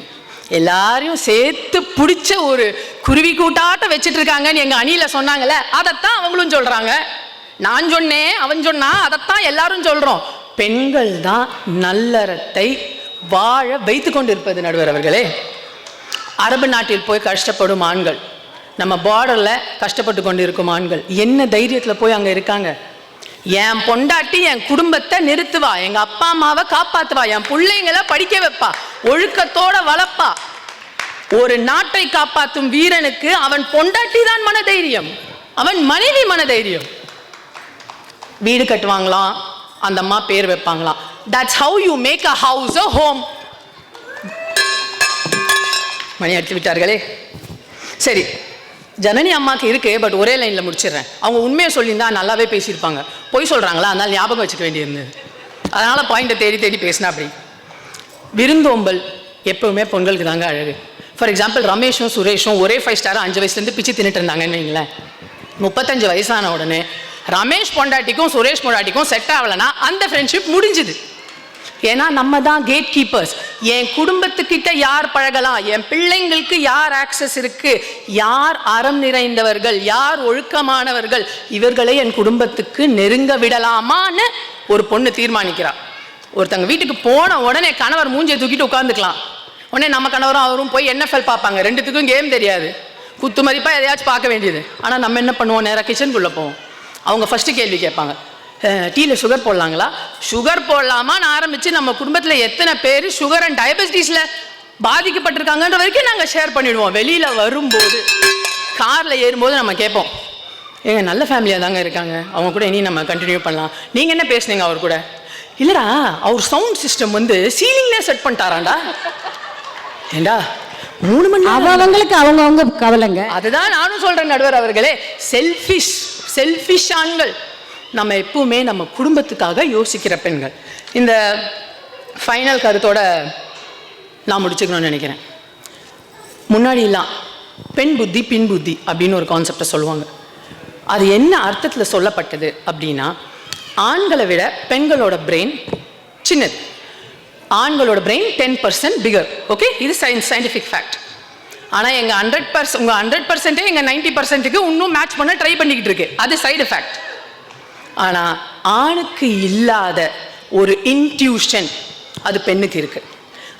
எல்லாரையும் சேர்த்து பிடிச்ச ஒரு குருவி கூட்டாட்ட வச்சிட்டு இருக்காங்கன்னு எங்க அணியில சொன்னாங்கல்ல, அதைத்தான் அவங்களும் சொல்றாங்க. நான் சொன்னேன், அவன் சொன்னா, அதைத்தான் எல்லாரும் சொல்றோம். பெண்கள் தான் நல்லறத்தை வாழ வைத்து கொண்டிருப்பது நடுவர் அவர்களே. அரபு நாட்டில் போய் கஷ்டப்படும் ஆண்கள், நம்ம பார்டரில் கஷ்டப்பட்டு கொண்டு இருக்கும் ஆண்கள் என்ன தைரியத்தில் போய் அங்கே இருக்காங்க? என் பொண்டாட்டி என் குடும்பத்தை நிறுத்துவா, எங்கள் அப்பா அம்மாவை காப்பாற்றுவா, என் பிள்ளைங்களை படிக்க வைப்பா, ஒழுக்கத்தோட வளர்ப்பா. ஒரு நாட்டை காப்பாற்றும் வீரனுக்கு அவன் பொண்டாட்டி தான் மனதைரியம், அவன் மனைவி மனதைரியம். வீடு கட்டுவாங்களாம், அந்த அம்மா பேர் வைப்பாங்களாம். That's how you make a house a home. மணி அடித்து விட்டார்களே. சரி, ஜனனி அம்மாவுக்கு இருக்கு, பட் ஒரே லைனில் முடிச்சிடுறேன். அவங்க உண்மையை சொல்லியிருந்தா நல்லாவே பேசியிருப்பாங்க. பொய் சொல்கிறாங்களா, அதனால் ஞாபகம் வச்சுக்க வேண்டியிருந்தது. அதனால் பாயிண்ட்டை தேடி தேடி பேசினா அப்படி. விருந்தோம்பல் எப்பவுமே பொண்களுக்கு தாங்க அழகு. ஃபார் எக்ஸாம்பிள், ரமேஷும் சுரேஷும் ஒரே 5 ஸ்டார் 5 வயசுலேருந்து பிச்சு தின்னுட்டு இருந்தாங்கன்னு வைங்களேன். 35 வயசான உடனே ரமேஷ் பொண்டாட்டிக்கும் சுரேஷ் பொண்டாட்டிக்கும் செட் ஆகலைன்னா அந்த ஃப்ரெண்ட்ஷிப் முடிஞ்சுது. ஏன்னா நம்ம தான் கேட் கீப்பர்ஸ். என் குடும்பத்துக்கிட்ட யார் பழகலாம், என் பிள்ளைங்களுக்கு யார் ஆக்சஸ் இருக்கு, யார் அறம் நிறைந்தவர்கள், யார் ஒழுக்கமானவர்கள், இவர்களை என் குடும்பத்துக்கு நெருங்க விடலாமான்னு ஒரு பொண்ணு தீர்மானிக்கிறா. ஒருத்தங்க வீட்டுக்கு போன உடனே கணவர் மூஞ்சியை தூக்கிட்டு உட்காந்துக்கலாம். உடனே நம்ம கணவரும் அவரும் போய் NFL பார்ப்பாங்க. ரெண்டுத்துக்கும் கேம் தெரியாது, குத்து மதிப்பாக எதையாச்சும் பார்க்க வேண்டியது. ஆனால் நம்ம என்ன பண்ணுவோம், நேராக கிச்சனுக்குள்ளே போவோம். அவங்க ஃபஸ்ட்டு கேள்வி கேட்பாங்க, டீயில் சுகர் போடலாங்களா? சுகர் போடலாமான்னு ஆரம்பித்து நம்ம குடும்பத்தில் எத்தனை பேர் சுகர் அண்ட் டயபெட்டிஸில் பாதிக்கப்பட்டிருக்காங்கன்ற வரைக்கும் நாங்கள் ஷேர் பண்ணிவிடுவோம். வெளியில் வரும்போது காரில் ஏறும்போது நம்ம கேட்போம், ஏங்க நல்ல ஃபேமிலியாக தாங்க இருக்காங்க, அவங்க கூட இனி நம்ம கண்டினியூ பண்ணலாம், நீங்கள் என்ன பேசுனீங்க அவர் கூட? இல்லைடா, அவர் சவுண்ட் சிஸ்டம் வந்து சீலிங்லேயே செட் பண்ணிட்டாராண்டா. ஏண்டா 3 மணி அவங்களுக்கு அவங்க கவலைங்க. அதுதான் நானும் சொல்கிறேன் நடுவர் அவர்களே. செல்ஃபிஷ் ஆண்கள். நம்ம எப்பவுமே நம்ம குடும்பத்துக்காக யோசிக்கிற பெண்கள். இந்த ஃபைனல் கருத்தோட நான் முடிச்சுக்கணும்னு நினைக்கிறேன். முன்னாடிலாம் பெண் புத்தி பின் புத்தி அப்படின்னு ஒரு கான்செப்டை சொல்லுவாங்க. அது என்ன அர்த்தத்தில் சொல்லப்பட்டது அப்படின்னா, ஆண்களை விட பெண்களோட பிரெயின் சின்னது, ஆண்களோட பிரெயின் 10% பிகர். ஓகே, இது சயின்டிஃபிக் ஃபேக்ட். ஆனால் எங்கள் 100% உங்கள் 100%, எங்கள் 90%க்கு இன்னும் மேட்ச் பண்ண ட்ரை பண்ணிக்கிட்டு இருக்கு. அது சைடு ஃபேக்ட். ஆனால் ஆணுக்கு இல்லாத ஒரு இன்ட்யூஷன் அது பெண்ணுக்கு இருக்கு.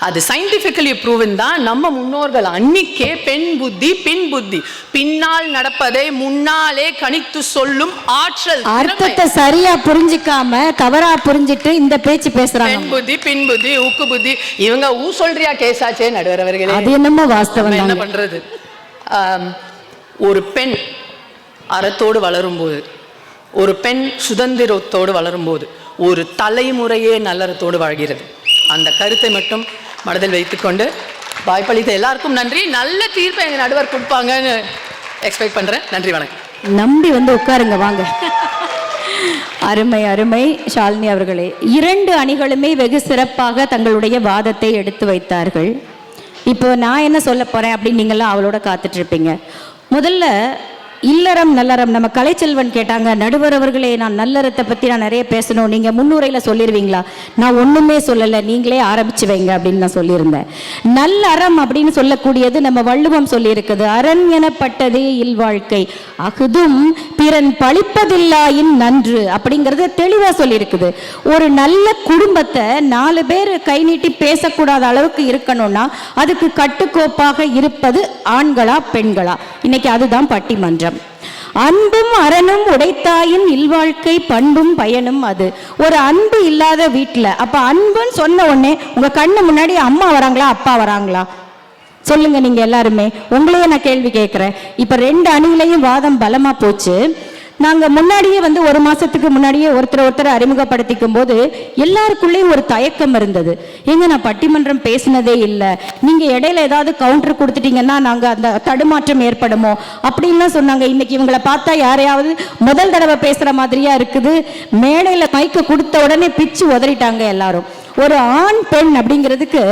அது சயின்டிஃபிக்கலி ப்ரூவன் தான். நம்ம முன்னோர்கள் அன்னிக்கே பெண் புத்தி பின் புத்தி, பின்னால் நடப்பதை முன்னாலே கணித்து சொல்லும் ஆற்றல், அர்த்தத்தை சரியா புரிஞ்சிக்காம தவறா புரிஞ்சிட்டு இந்த பேச்சு பேசுறாங்க. பெண் புத்தி பின் புத்தி உக்கு புத்தி, இவங்க சொல்றியா கேஸாச்சே நடுவர் அவர்களே. அது என்னமோ வாஸ்தவம். என்ன பண்றது? ஒரு பெண் அறத்தோடு வளரும் போது ஒரு பெண் சுதந்திரத்தோடு வளரும்போது ஒரு தலைமுறையே நல்லறத்தோடு வாழ்கிறது. அந்த கருத்தை மட்டும் மனதில் வைத்துக்கொண்டு வாய்ப்பளித்த எல்லாருக்கும் நன்றி. நல்ல தீர்ப்பை எங்கள் நடுவர் கொடுப்பாங்கன்னு எக்ஸ்பெக்ட் பண்ணுறேன். நன்றி, வணக்கம். நம்பி வந்து உட்காருங்க, வாங்க. அருமை அருமை ஷாலினி அவர்களே. 2 அணிகளுமே வெகு சிறப்பாக தங்களுடைய வாதத்தை எடுத்து வைத்தார்கள். இப்போ நான் என்ன சொல்ல போறேன் அப்படின்னு நீங்களாம் அவளோட காத்துட்டு இருப்பீங்க. முதல்ல இல்லறம் நல்லறம், நம்ம கலைச்செல்வன் கேட்டாங்க, நடுவர் அவர்களே நான் நல்லறத்தை பற்றி நான் நிறைய பேசணும், நீங்கள் முன்னுரையில் சொல்லிடுவீங்களா? நான் ஒன்றுமே சொல்லலை, நீங்களே ஆரம்பிச்சு வைங்க அப்படின்னு நான் சொல்லியிருந்தேன். நல்லறம் அப்படின்னு சொல்லக்கூடியது நம்ம வள்ளுவம் சொல்லியிருக்குது, அரண் எனப்பட்டதே இல்வாழ்க்கை அகுதும் பிறன் பழிப்பதில்லாயின் நன்று அப்படிங்கிறது தெளிவாக சொல்லியிருக்குது. ஒரு நல்ல குடும்பத்தை 4 பேர் கை நீட்டி பேசக்கூடாத அளவுக்கு இருக்கணும்னா அதுக்கு கட்டுக்கோப்பாக இருப்பது ஆண்களா பெண்களா? இன்னைக்கு அதுதான் பட்டிமன்றம். அன்பும் அறனும் உடைத்தாயின் இல்வாழ்க்கை பண்பும் பயனும் அது. ஒரு அன்பு இல்லாத வீட்டில், அப்ப அன்புன்னு சொன்ன உடனே உங்க கண்ணு முன்னாடி அம்மா வராங்களா அப்பா வராங்களா? சொல்லுங்க நீங்க எல்லாருமே. உங்களையே நான் கேள்வி கேட்கிறேன். இப்ப 2 அணியிலையும் வாதம் பலமா போச்சு. நாங்க முன்னாடியே வந்து 1 மாசத்துக்கு முன்னாடியே ஒருத்தர் அறிமுகப்படுத்திக்கும் போது எல்லாருக்குள்ளேயும் ஒரு தயக்கம் இருந்தது. எங்க நான் பட்டிமன்றம் பேசினதே இல்லை, நீங்க இடையில ஏதாவது கவுண்டர் கொடுத்துட்டீங்கன்னா நாங்க அந்த தடுமாற்றம் ஏற்படுமோ அப்படின்லாம் சொன்னாங்க. இன்னைக்கு இவங்களை பார்த்தா யாரையாவது முதல் தடவை பேசுற மாதிரியா இருக்குது. மேடையில மைக்க கொடுத்த உடனே பிச்சு உதறிட்டாங்க எல்லாரும். ஒரு ஆண் பெண் அப்படிங்கிறதுக்கு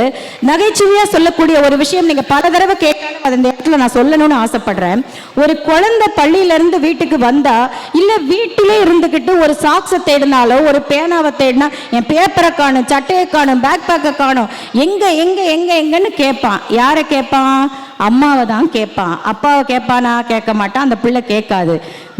நகைச்சுவையா சொல்லக்கூடிய ஒரு விஷயம் நீங்க பல தடவை கேட்டாலும் அந்த இடத்துல நான் சொல்லணும்னு ஆசைப்படுறேன். ஒரு குழந்தை பள்ளியில இருந்து வீட்டுக்கு வந்தா, இல்ல வீட்டிலே இருந்துகிட்டு ஒரு சாக்ஸை தேடினாலோ ஒரு பேனாவை தேடினா என் பேப்பரை காணும், சட்டையை காணும், பேக் பேக்கை காணும், எங்க எங்க எங்க எங்கன்னு கேட்பான். யாரை கேட்பான்? அம்மாவை தான் கேட்பான். அப்பாவை கேட்பானா? கேட்க மாட்டான். அந்த பிள்ளை கேட்காது.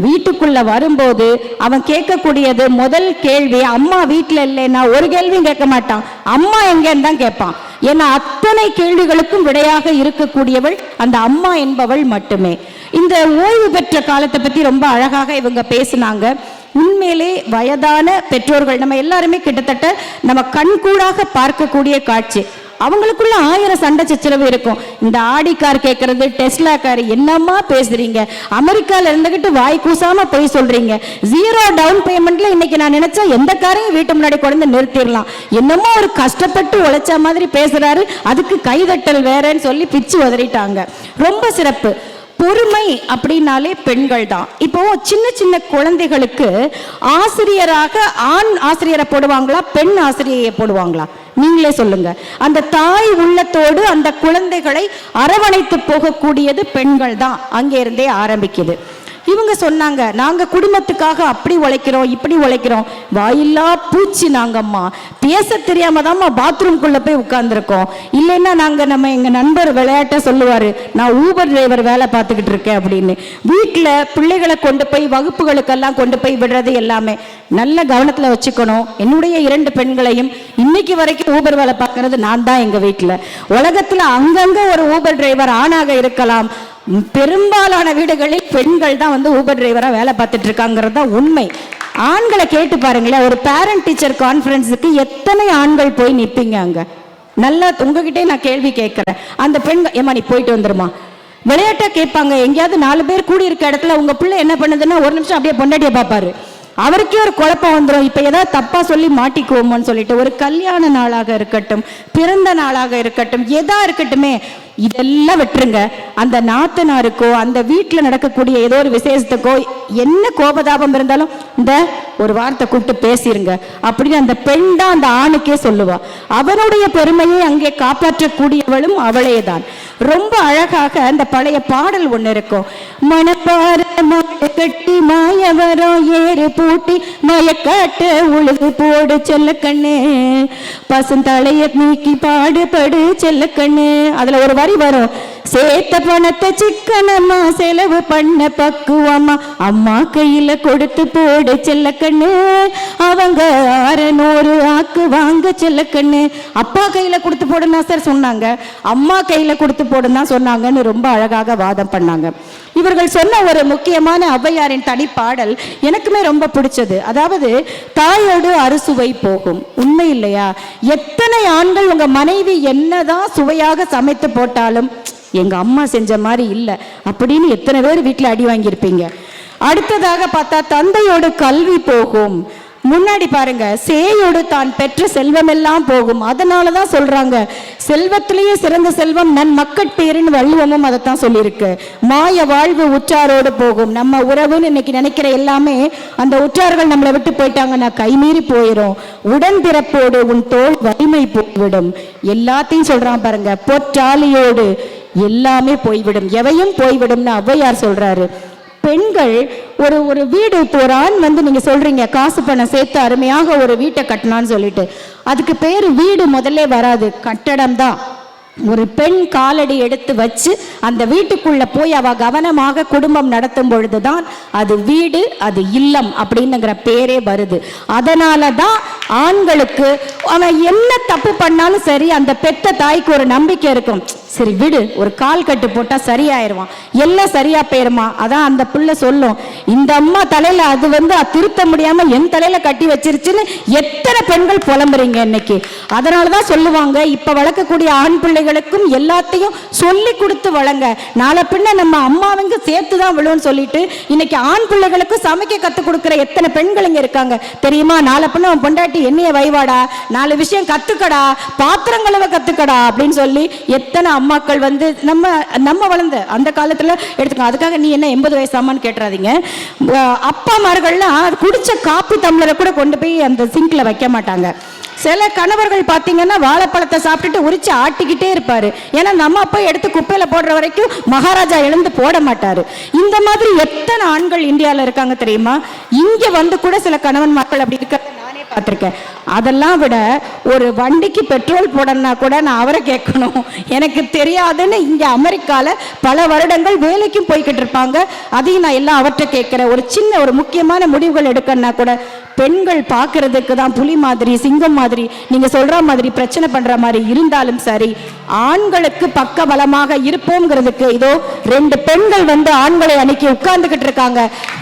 வீட்டுக்குள்ள வரும்போது அவன் கேட்கக்கூடியது முதல் கேள்வி, அம்மா வீட்டில் இல்லைன்னா ஒரு கேள்வியும் கேட்க மாட்டான், அம்மா எங்கன்னு தான் கேட்பான். ஏன்னா அத்தனை கேள்விகளுக்கும் விடையாக இருக்கக்கூடியவள் அந்த அம்மா என்பவள் மட்டுமே. இந்த ஓய்வு பெற்ற காலத்தை பத்தி ரொம்ப அழகாக இவங்க பேசினாங்க. உண்மையிலே வயதான பெற்றோர்கள் நம்ம எல்லாருமே கிட்டத்தட்ட நம்ம கண்கூடாக பார்க்கக்கூடிய காட்சி. அவங்களுக்குள்ள 1000 சண்டை சச்சரவு இருக்கும். இந்த ஆடி கார் கேட்கறது, டெஸ்லா கார், என்னம்மா பேசுறீங்க, அமெரிக்கால இருந்துகிட்டு வாய் கூசாம போய் சொல்றீங்க, 0 டவுன் பேமெண்ட்ல இன்னைக்கு நான் நினைச்சா எந்த காரையும் வீட்டு முன்னாடி கொண்டு நிறுத்திடலாம், என்னமோ ஒரு கஷ்டப்பட்டு உழைச்ச மாதிரி பேசுறாரு, அதுக்கு கைதட்டல் வேறன்னு சொல்லி பிச்சு உதறிட்டாங்க. ரொம்ப சிறப்பு. பொறுமை அப்படின்னாலே பெண்கள் தான். இப்போ சின்ன சின்ன குழந்தைகளுக்கு ஆசிரியராக ஆண் ஆசிரியரை போடுவாங்களா பெண் ஆசிரியரை போடுவாங்களா? நீங்களே சொல்லுங்க. அந்த தாய் உள்ளத்தோடு அந்த குழந்தைகளை அரவணைத்து போகக்கூடியது பெண்கள் தான். அங்கே இருந்தே ஆரம்பிக்குது. இவங்க சொன்னாங்க, நாங்க குடும்பத்துக்காக அப்படி உழைக்கிறோம் இப்படி உழைக்கிறோம், வாயில்லா பூச்சி நாங்கம்மா, பேச தெரியாம தான்மா பாத்ரூம்குள்ள போய் உட்கார்ந்துருக்கோம். இல்லைன்னா நம்ம எங்க நண்பர் விளையாட்ட சொல்லுவாரு, நான் ஊபர் டிரைவர் வேலை பார்த்துக்கிட்டு இருக்கேன் அப்படின்னு. வீட்டுல பிள்ளைகளை கொண்டு போய் வகுப்புகளுக்கெல்லாம் கொண்டு போய் விடுறது எல்லாமே நல்ல கவனத்துல வச்சுக்கணும். என்னுடைய 2 பெண்களையும் இன்னைக்கு வரைக்கும் ஊபர் வேலை பார்க்கறது நான் தான் எங்க வீட்டுல. உலகத்துல அங்கங்க ஒரு ஊபர் டிரைவர் ஆணாக இருக்கலாம், பெரும்பாலான வீடுகளில் பெண்கள் தான் ஊபர் டிரைவரா வேலை பார்த்துட்டு இருக்காங்கிறது தான் உண்மை. ஆண்களை கேட்டு பாருங்களேன், ஒரு பேரண்ட் டீச்சர் கான்ஃபரன்ஸுக்கு எத்தனை ஆண்கள் போய் நிற்பீங்க அங்க? நல்லா உங்ககிட்டே நான் கேள்வி கேட்கிறேன். அந்த பெண்கள், ஏமா நீ போயிட்டு வந்துருமா, விளையாட்டா கேட்பாங்க. எங்கேயாவது 4 பேர் கூடி இருக்க இடத்துல உங்க பிள்ளை என்ன பண்ணுதுன்னா 1 நிமிஷம் அப்படியே பொண்டாட்டியை பார்ப்பாரு, அவருக்கே ஒரு குழப்பம் வந்துடும். இப்ப ஏதாவது தப்பா சொல்லி மாட்டிக்குவோமோன்னு சொல்லிட்டு. ஒரு கல்யாண நாளாக இருக்கட்டும், பிறந்த நாளாக இருக்கட்டும், எதா இருக்கட்டுமே, இதெல்லாம் விட்டுருங்க. அந்த நாத்தனாருக்கோ அந்த வீட்டில் நடக்கக்கூடிய ஏதோ ஒரு விசேஷத்துக்கோ என்ன கோபதாபம் இருந்தாலும் இந்த ஒரு வார்த்தை கூப்பிட்டு பேசிருங்க அப்படின்னு அந்த பெண் தான் அந்த ஆணுக்கே சொல்லுவா. அவனுடைய பெருமையை அங்கே காப்பாற்றக்கூடியவளும் அவளே தான். ரொம்ப அழகாக அந்த பழைய பாடல் ஒன்று இருக்கும். மணப்பார கட்டி மாயவரம் ஏறு பூட்டி மயக்காட்டு உழுது போடு செல்ல கண்ணு, பசுந்தலைய நீக்கி பாடுபடு செல்ல கண்ணு. அதுல ஒரு வரி வரும், சேர்த்த பணத்தை சிக்கனம்மா செலவு பண்ண பக்குவம்மா, அம்மா கையில கொடுத்து போடு செல்ல கண்ணு, அவங்க 600 ஆக்கு வாங்க செல்ல கண்ணு. அப்பா கையில கொடுத்து போடுனா சார் சொன்னாங்க, அம்மா கையில கொடுத்து போடுனா சொன்னாங்கன்னு ரொம்ப அழகாக வாதம் பண்ணாங்க. இவர்கள் சொன்ன ஒரு முக்கியமான ஔவையாரின் தனிப்பாடல் எனக்குமே ரொம்ப பிடிச்சது. அதாவது தாயோடு அறுசுவை போகும். உண்மை இல்லையா? எத்தனை ஆண்கள் உங்க மனைவி என்னதான் சுவையாக சமைத்து போட்டாலும் எங்க அம்மா செஞ்ச மாதிரி இல்லை அப்படின்னு எத்தனை பேர் வீட்டில் அடி வாங்கியிருப்பீங்க. அடுத்ததாக பார்த்தா தந்தையோடு கல்வி போகும். முன்னாடி பாருங்க, சேயோடு தான் பெற்ற செல்வமெல்லாம் போகும். அதனாலதான் சொல்றாங்க, செல்வத்திலேயே சிறந்த செல்வம் நன் மக்கட்பேருன்னு வள்ளுவமும் அதைத்தான் சொல்லியிருக்கு. மாய வாழ்வு உற்றாரோடு போகும். நம்ம உறவுன்னு இன்னைக்கு நினைக்கிற எல்லாமே அந்த உற்றார்கள் நம்மளை விட்டு போயிட்டாங்கன்னா கைமீறி போயிடும். உடன்பிறப்போடு உன் தோல் வலிமை போய்விடும். எல்லாத்தையும் சொல்றான் பாருங்க, பொற்றாலியோடு எல்லாமே போய்விடும், எவையும் போய்விடும்னு ஔவையார் சொல்றாரு. பெண்கள் ஒரு வீடு, இப்போ ஒரு ஆண் நீங்க சொல்றீங்க காசு பணம் சேர்த்து அருமையாக ஒரு வீட்டை கட்டணான்னு சொல்லிட்டு, அதுக்கு பேரு வீடு முதல்ல வராது, கட்டடம் தான். ஒரு பெண் காலடி எடுத்து வச்சு அந்த வீட்டுக்குள்ள போய் அவ கவனமாக குடும்பம் நடத்தும் பொழுதுதான் அது வீடு, அது இல்லம் அப்படின்னுங்கிற பேரே வருது. அதனாலதான் ஆண்களுக்கு அவன் என்ன தப்பு பண்ணாலும் சரி, அந்த பெத்த தாய்க்கு ஒரு நம்பிக்கை இருக்கும், சரி விடு, ஒரு கால் கட்டு போட்டா சரியாயிருவான், எல்லாம் சரியா போயிருமா. அதான் அந்த பிள்ளை சொல்லும், இந்த அம்மா தலையில அது திருத்த முடியாம என் தலையில கட்டி வச்சிருச்சுன்னு எத்தனை பெண்கள் புலம்புறீங்க இன்னைக்கு. அதனாலதான் சொல்லுவாங்க, இப்ப வளர்க்கக்கூடிய ஆண் பிள்ளைகளுக்கும் எல்லாத்தையும் சொல்லி கொடுத்து வளங்க, நாளை பின்ன நம்ம அம்மாவங்க சேர்த்துதான் விழுன்னு சொல்லிட்டு இன்னைக்கு ஆண் பிள்ளைகளுக்கும் சமைக்க கத்து கொடுக்கிற எத்தனை பெண்கள் இங்க இருக்காங்க தெரியுமா. நாளை பின்ன அவன் பொண்டாட்டி என்னைய வைவாடா, 4 விஷயம் கத்துக்கடா, பாத்திரங்களவை கத்துக்கடா அப்படின்னு சொல்லி எத்தனை அம்மாக்கள் நம்ம வளர்ந்த அந்த காலத்துல எடுத்துக்கோ. அதுக்காக நீ என்ன 80 வயசாமான்னு கேட்டுறாதீங்க. அப்பாமார்கள்லாம் குடிச்ச காப்பி டம்ளரை கூட கொண்டு போய் அந்த சிங்க்ல வைக்க மாட்டாங்க. சில கணவர்கள் பார்த்தீங்கன்னா வாழைப்பழத்தை சாப்பிட்டுட்டு உரிச்சு ஆட்டிக்கிட்டே இருப்பாரு. ஏன்னா நம்ம அப்பா எடுத்து குப்பையில போடுற வரைக்கும் மகாராஜா எழுந்து போட மாட்டாரு. இந்த மாதிரி எத்தனை ஆண்கள் இந்தியாவில் இருக்காங்க தெரியுமா. இங்க கூட சில கணவன் மக்கள் அப்படி இருக்க நானே பார்த்திருக்கேன். அதெல்லாம் விட ஒரு வண்டிக்கு பெட்ரோல் போடணும்னா கூட நான் அவரை கேட்கணும், எனக்கு தெரியாதுன்னு இங்க அமெரிக்கால பல வருடங்கள் வேலைக்கும் போய்கிட்டு இருப்பாங்க. அதையும் நான் எல்லாம் அவர்கிட்ட கேட்கிறேன். ஒரு முக்கியமான முடிவுகள் எடுக்கணும்னா கூட பெண்கள் பார்க்கறதுக்கு தான் புலி மாதிரி, சிங்கம் மாதிரி, நீங்க சொல்ற மாதிரி பிரச்சனை பண்ற மாதிரி இருந்தாலும் சரி, ஆண்களுக்கு பக்க பலமாக இருப்போம்ங்கிறதுக்கு இதோ 2 பெண்கள் ஆண்களை அன்னைக்கு உட்கார்ந்துகிட்டு இருக்காங்க.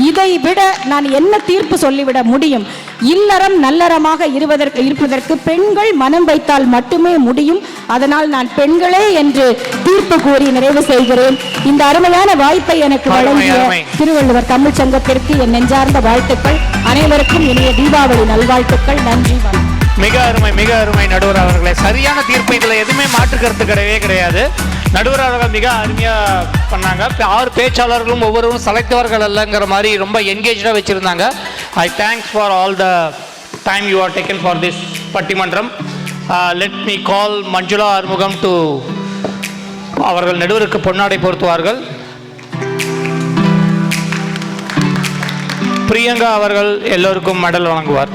இதை விட நான் என்ன தீர்ப்பு சொல்லிவிட முடியும்? இல்லறம் நல்லறமாக இருப்பதற்கு பெண்கள் மனம் வைத்தால் மட்டுமே முடியும். அதனால் நான் பெண்களே என்று தீர்ப்பு கூறி நிறைவு செய்கிறேன். இந்த அருமையான வாய்ப்பை எனக்கு வழங்கிய திருவள்ளுவர் தமிழ் சங்கத்திற்கு என் நெஞ்சார்ந்த வாழ்த்துக்கள். அனைவருக்கும் இனிய தீபாவளி நல்வாழ்த்துக்கள். நன்றி. மிக அருமை நடுவர் அவர்களே. சரியான தீர்ப்பு, இதுல எதுவுமே மாற்று கருத்து கிடையாது. நடுவர் அவர்கள் மிக அருமையா பண்ணாங்க. 6 பேச்சாளர்களும் ஒவ்வொருவரும் சளைத்தவர்கள் அல்லங்கிற மாதிரி ரொம்ப என்கேஜா வச்சிருந்தாங்க. I thanks for all the time you are taken for this பட்டிமன்றம். Let me call Manjula Arumugam to அவர்கள் நடுவருக்கு பொன்னாடை பொருத்துவார்கள். பிரியங்கா அவர்கள் எல்லோருக்கும் மெடல் வழங்குவார்.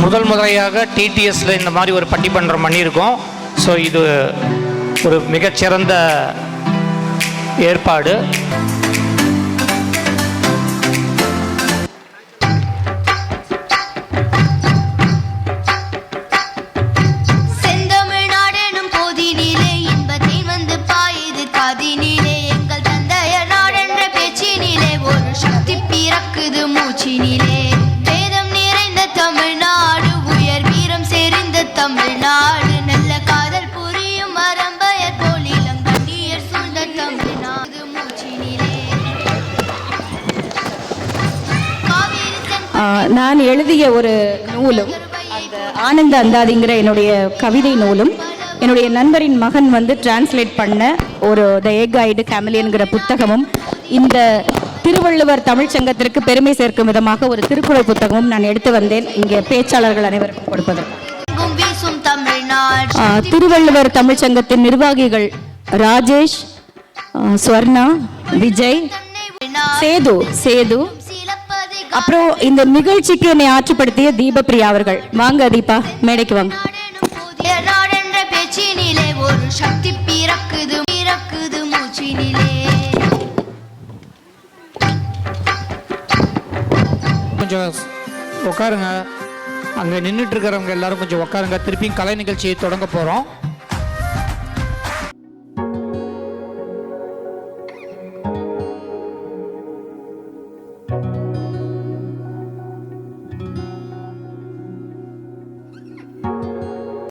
முதல் முறையாக டிடிஎஸ்ல இந்த மாதிரி ஒரு பட்டிமன்றம் பண்ணியிருக்கோம். ஸோ இது ஒரு மிகச்சிறந்த ஏற்பாடு. தமிழ்நாடு நல்ல காதல் புரியும் மரம்பயர் போலிலம் கண்ணீர் சூழ்ந்த தமிழ்நாடு மூச்சினிலே. நான் எழுதிய ஒரு நூலும் ஆனந்த அந்தாதிங்கிற என்னுடைய கவிதை நூலும் என்னுடைய நண்பரின் மகன் டிரான்ஸ்லேட் பண்ண ஒரு த எக் ஐடு கேமலியன்கிற புத்தகமும் இந்த திருவள்ளுவர் தமிழ் சங்கத்திற்கு பெருமை சேர்க்கும் விதமாக ஒரு திருக்குறள் புத்தகமும் நான் எடுத்து வந்தேன் இங்கே பேச்சாளர்கள் அனைவருக்கும் கொடுப்பதற்கு. திருவள்ளுவர் தமிழ் சங்கத்தின் நிர்வாகிகள் ராஜேஷ், ஸ்வர்ணா, விஜய், சேது, அப்புறம் இந்த நிகழ்ச்சிக்கு என்னை ஆற்றுப்படுத்திய தீபப்பிரியா அவர்கள். வாங்க தீபா, மேடைக்கு வாங்க. கொஞ்சம் உட்காருங்க. அங்கே நின்றுட்டு இருக்கிறவங்க எல்லாரும் கொஞ்சம் உட்காருங்க. திருப்பியும் கலை நிகழ்ச்சியை தொடங்க போகிறோம்.